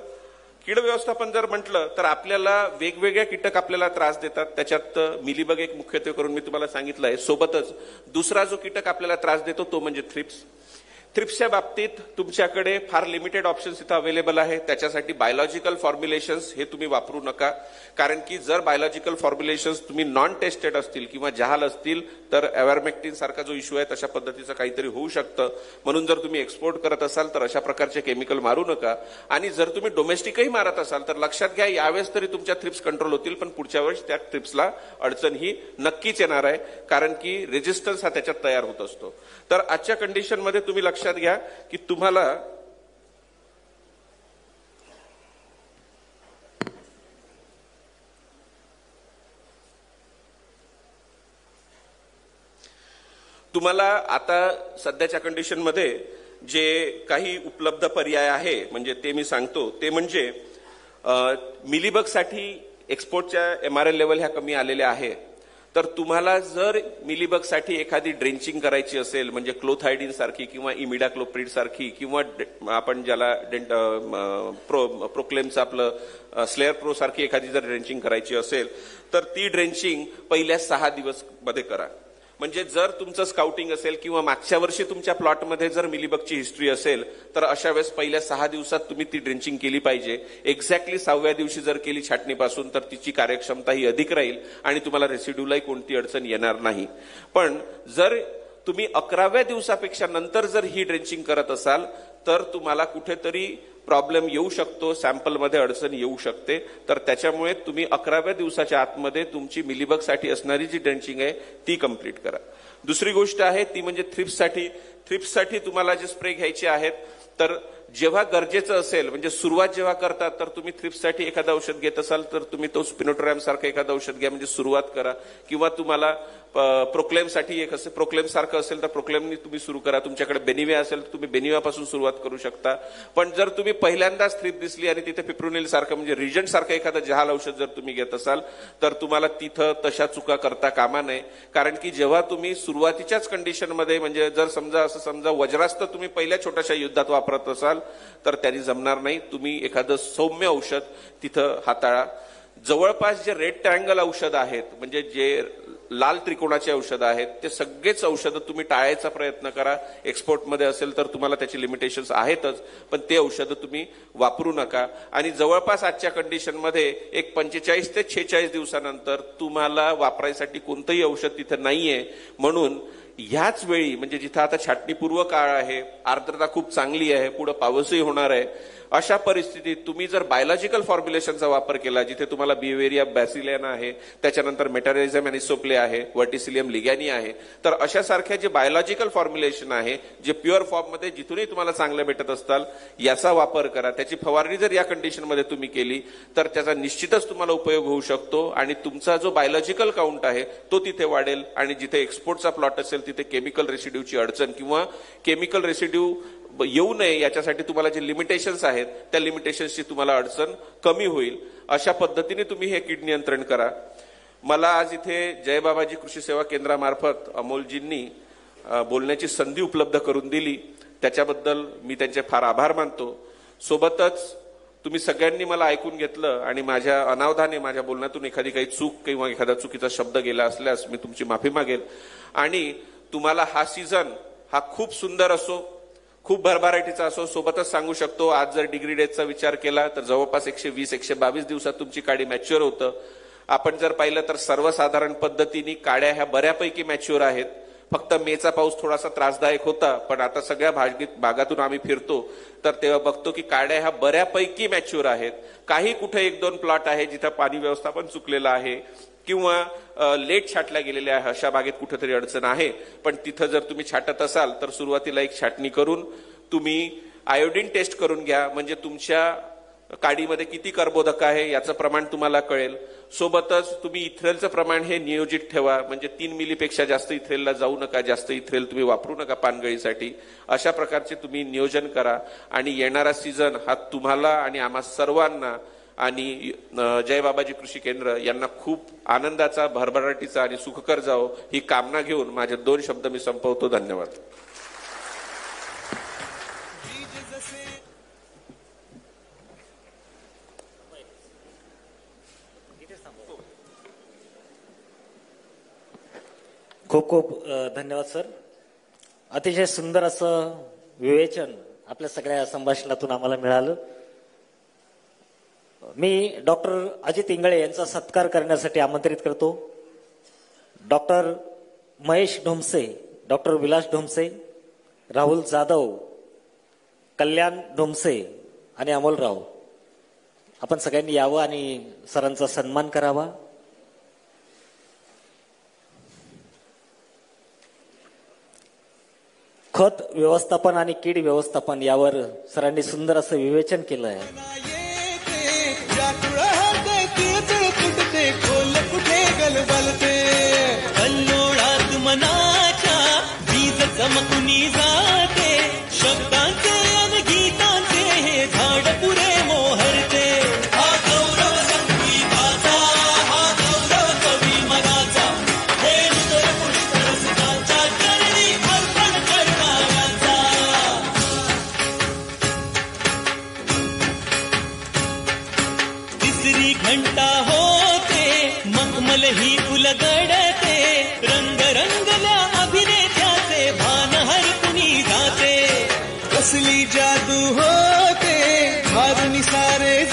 कीड व्यवस्थापन जर म्हटलं तर आपल्याला वेगवेगळ्या कीटक आपल्याला त्रास देतात. त्याच्यात मिलीबग एक मुख्यत्वे करून मी तुम्हाला सांगितलं आहे. सोबतच दुसरा जो कीटक आपल्याला त्रास देतो तो म्हणजे थ्रिप्स. थ्रिप्सच्या बाबतीत तुमच्याकडे फार लिमिटेड ऑप्शन्स इथं अवेलेबल आहे. त्याच्यासाठी बायोलॉजिकल फॉर्म्युलेशन्स हे तुम्ही वापरू नका, कारण की जर बायोलॉजिकल फॉर्म्युलेशन्स तुम्ही नॉन टेस्टेड असतील किंवा जहाल असतील तर अवॅरमेक्टिन सारखा जो इश्यू आहे तशा पद्धतीचं काहीतरी होऊ शकतं. म्हणून जर तुम्ही एक्सपोर्ट करत असाल तर अशा प्रकारचे केमिकल मारू नका. आणि जर तुम्ही डोमेस्टिकही मारत असाल तर लक्षात घ्या यावेळेस तरी तुमच्या थ्रिप्स कंट्रोल होतील, पण पुढच्या वेळेस त्या थ्रिप्सला अडचण ही नक्कीच येणार आहे, कारण की रेजिस्टन्स हा त्याच्यात तयार होत असतो. तर आजच्या कंडिशनमध्ये तुम्ही लक्षात घ्या की तुम्हाला आता सध्याच्या कंडिशनमध्ये जे काही उपलब्ध पर्याय आहे म्हणजे ते मी सांगतो. ते म्हणजे मिलीबग साठी एक्सपोर्टच्या MRL लेवल ह्या कमी आलेल्या आहे. तर तुम्हाला जर मिलीबगसाठी एखादी ड्रेंचिंग करायची असेल, म्हणजे क्लोथायडीन सारखी किंवा इमिडाक्लोप्रिड सारखी किंवा आपण ज्याला प्रोक्लेमचं आपलं स्लेअर प्रो सारखी एखादी जर ड्रेंचिंग करायची असेल तर ती ड्रेंचिंग पहिल्या 6 दिवस मध्ये करा. म्हणजे जर तुमचं स्काउटिंग असेल किंवा मागच्या वर्षी तुमच्या प्लॉटमध्ये जर मिलीबगची हिस्ट्री असेल तर अशा वेळेस पहिल्या 6 दिवसात तुम्ही ती ड्रेंचिंग केली पाहिजे. एक्झॅक्टली 6व्या दिवशी जर केली छाटणीपासून तर तिची कार्यक्षमता ही अधिक राहील आणि तुम्हाला रेसिड्यूलाही कोणती अडचण येणार नाही. पण जर तुम्ही 11व्या दिवसापेक्षा नंतर जर ही ड्रेंचिंग करत असाल तर तुम्हाला कुठेतरी प्रॉब्लेम येऊ शकतो, सॅम्पलमध्ये अडचण येऊ शकते. तर त्याच्यामुळे तुम्ही 11व्या दिवसाच्या आतमध्ये तुमची मिलीबगसाठी असणारी जी ड्रेंचिंग आहे ती कंप्लीट करा. दुसरी गोष्ट आहे ती म्हणजे थ्रिप्ससाठी तुम्हाला जे स्प्रे घ्यायचे आहेत तर जेव्हा गरजेचं असेल, म्हणजे सुरुवात जेव्हा करतात तर तुम्ही थ्रिप्ससाठी एखादं औषध घेत असाल तर तुम्ही तो स्पिनोटोरॅम सारखं एखादं औषध घ्या, म्हणजे सुरुवात करा. किंवा तुम्हाला प्रोक्लेमसाठी एक असेल, प्रोक्लेम सारखं असेल तर प्रोक्लेमनी तुम्ही सुरू करा. तुमच्याकडे बेनिविया असेल तर तुम्ही बेनिवियापासून सुरुवात करू शकता. पण जर तुम्ही पहिल्यांदाच थ्रिप दिसली आणि तिथे पिप्रोनिल सारखं म्हणजे रिजंट सारखं एखादं जहाल औषध जर तुम्ही घेत असाल तर तुम्हाला तिथं तशा चुका करता कामा नये. कारण की जेव्हा तुम्ही सुरुवातीच्याच कंडिशनमध्ये, म्हणजे जर समजा वज्रास्त्र तुम्ही पहिल्या छोट्याशा युद्धात वापरत असाल तर त्यांनी जमणार नाही. तुम्ही एखादं सौम्य औषध तिथं हाताळा. जवळपास जे रेड ट्रायंगल औषध आहेत, म्हणजे जे लाल त्रिकोणाचे औषध आहेत, ते सगळेच औषधं तुम्ही टाळायचा प्रयत्न करा. एक्सपोर्टमध्ये असेल तर तुम्हाला त्याची लिमिटेशन्स आहेतच, पण ते औषधं तुम्ही वापरू नका. आणि जवळपास आजच्या कंडिशनमध्ये एक 45 ते 46 दिवसानंतर तुम्हाला वापरायसाठी कोणतंही औषध तिथे नाहीये. म्हणून ह्याच वेळी, म्हणजे जिथं आता छाटणीपूर्व काळ आहे, आर्द्रता खूप चांगली आहे, पुढे पाऊसही होणार आहे, अशा परिस्थितीत तुम्ही जर बायोलॉजिकल फॉर्म्युलेशनचा वापर केला, जिथे तुम्हाला बिवेरिया बॅसिलियाना आहे, त्याच्यानंतर मेटारिझम अॅनिसोप्ले आहे, व्हर्टिसिलियम लिगॅनी आहे, तर अशा सारख्या जे बायोलॉजिकल फॉर्म्युलेशन आहे, जे प्युअर फॉर्ममध्ये जिथूनही तुम्हाला चांगलं भेटत असताल, याचा वापर करा. त्याची फवारणी जर या कंडिशनमध्ये तुम्ही केली तर त्याचा निश्चितच तुम्हाला उपयोग होऊ शकतो आणि तुमचा जो बायोलॉजिकल काउंट आहे तो तिथे वाढेल. आणि जिथे एक्सपोर्टचा प्लॉट असेल तिथे केमिकल रेसिड्यूची अडचण किंवा केमिकल रेसिड्यू येऊ नये याच्यासाठी तुम्हाला जे लिमिटेशन्स आहेत त्या लिमिटेशन्सची तुम्हाला अडचण कमी होईल. अशा पद्धतीने तुम्ही हे कीड नियंत्रण करा. मला आज इथे जय बाबाजी कृषी सेवा केंद्रामार्फत अमोलजींनी बोलण्याची संधी उपलब्ध करून दिली, त्याच्याबद्दल मी त्यांचे फार आभार मानतो. सोबतच तुम्ही सगळ्यांनी मला ऐकून घेतलं आणि माझ्या अनावधाने माझ्या बोलण्यातून एखादी काही चूक किंवा एखादा चुकीचा शब्द गेला असल्यास मी तुमची माफी मागेल. आणि तुम्हाला हा सीझन हा खूप सुंदर असो, खूप भरभराटीचा असो. सोबतच सांगू शकतो, आज जर डिग्री डेजचा विचार केला तर जवळपास 120-122 दिवसात तुमची काडी मॅच्युअर होतं. आपण जर पाहिलं तर सर्वसाधारण पद्धतीने काड्या ह्या बऱ्यापैकी मॅच्युअर आहेत. फक्त मेचा पाऊस थोडासा त्रासदायक होता, पण आता सगळ्या भागातून आम्ही फिरतो तर तेव्हा बघतो की काड्या ह्या बऱ्यापैकी मॅच्युअर आहेत. काही कुठे 1-2 प्लॉट आहे जिथं पाणी व्यवस्थापन चुकलेलं आहे किंवा लेट छाटल्या गेलेल्या आहे, अशा बागेत कुठेतरी अडचण आहे. पण तिथं जर तुम्ही छाटत असाल तर सुरुवातीला एक छाटणी करून तुम्ही आयोडीन टेस्ट करून घ्या, म्हणजे तुमच्या काडीमध्ये किती कर्बोदक आहे याचं प्रमाण तुम्हाला कळेल. सोबतच तुम्ही इथ्रेलचं प्रमाण हे नियोजित ठेवा, म्हणजे 3 मिलीपेक्षा जास्त इथ्रेलला जाऊ नका, जास्त इथ्रेल तुम्ही वापरू नका पानगळीसाठी. अशा प्रकारचे तुम्ही नियोजन करा आणि येणारा सीझन हा तुम्हाला आणि आम्हा सर्वांना आणि जय बाबाजी कृषी केंद्र यांना खूप आनंदाचा, भरभराटीचा आणि सुखकर जावो ही कामना घेऊन माझे 2 शब्द मी संपवतो. धन्यवाद. खूप खूप धन्यवाद सर. अतिशय सुंदर असं विवेचन आपल्या सगळ्या संभाषणातून आम्हाला मिळालं. मी डॉक्टर अजित इंगळे यांचा सत्कार करण्यासाठी आमंत्रित करतो. डॉक्टर महेश ढोमसे, डॉक्टर विलास ढोमसे, राहुल जाधव, कल्याण ढोमसे आणि अमोलराव, आपण सगळ्यांनी यावं आणि सरांचा सन्मान करावा. खत व्यवस्थापन आणि कीड व्यवस्थापन यावर सरांनी सुंदर असं विवेचन केलं आहे. मनाच्या बीज चमकुनी जाते, शब्दांचे आणि गीतांचे हे झाड पुरे मोहरते. हा गौरव संगीताचा, हा गौरव कवी मनाचा, घंटा होते, मखमल ही उलगडते, रंग रंगल्या अभिनेत्याचे भान हर कुणी जाते. कसली जादू होते, भारुनी सारे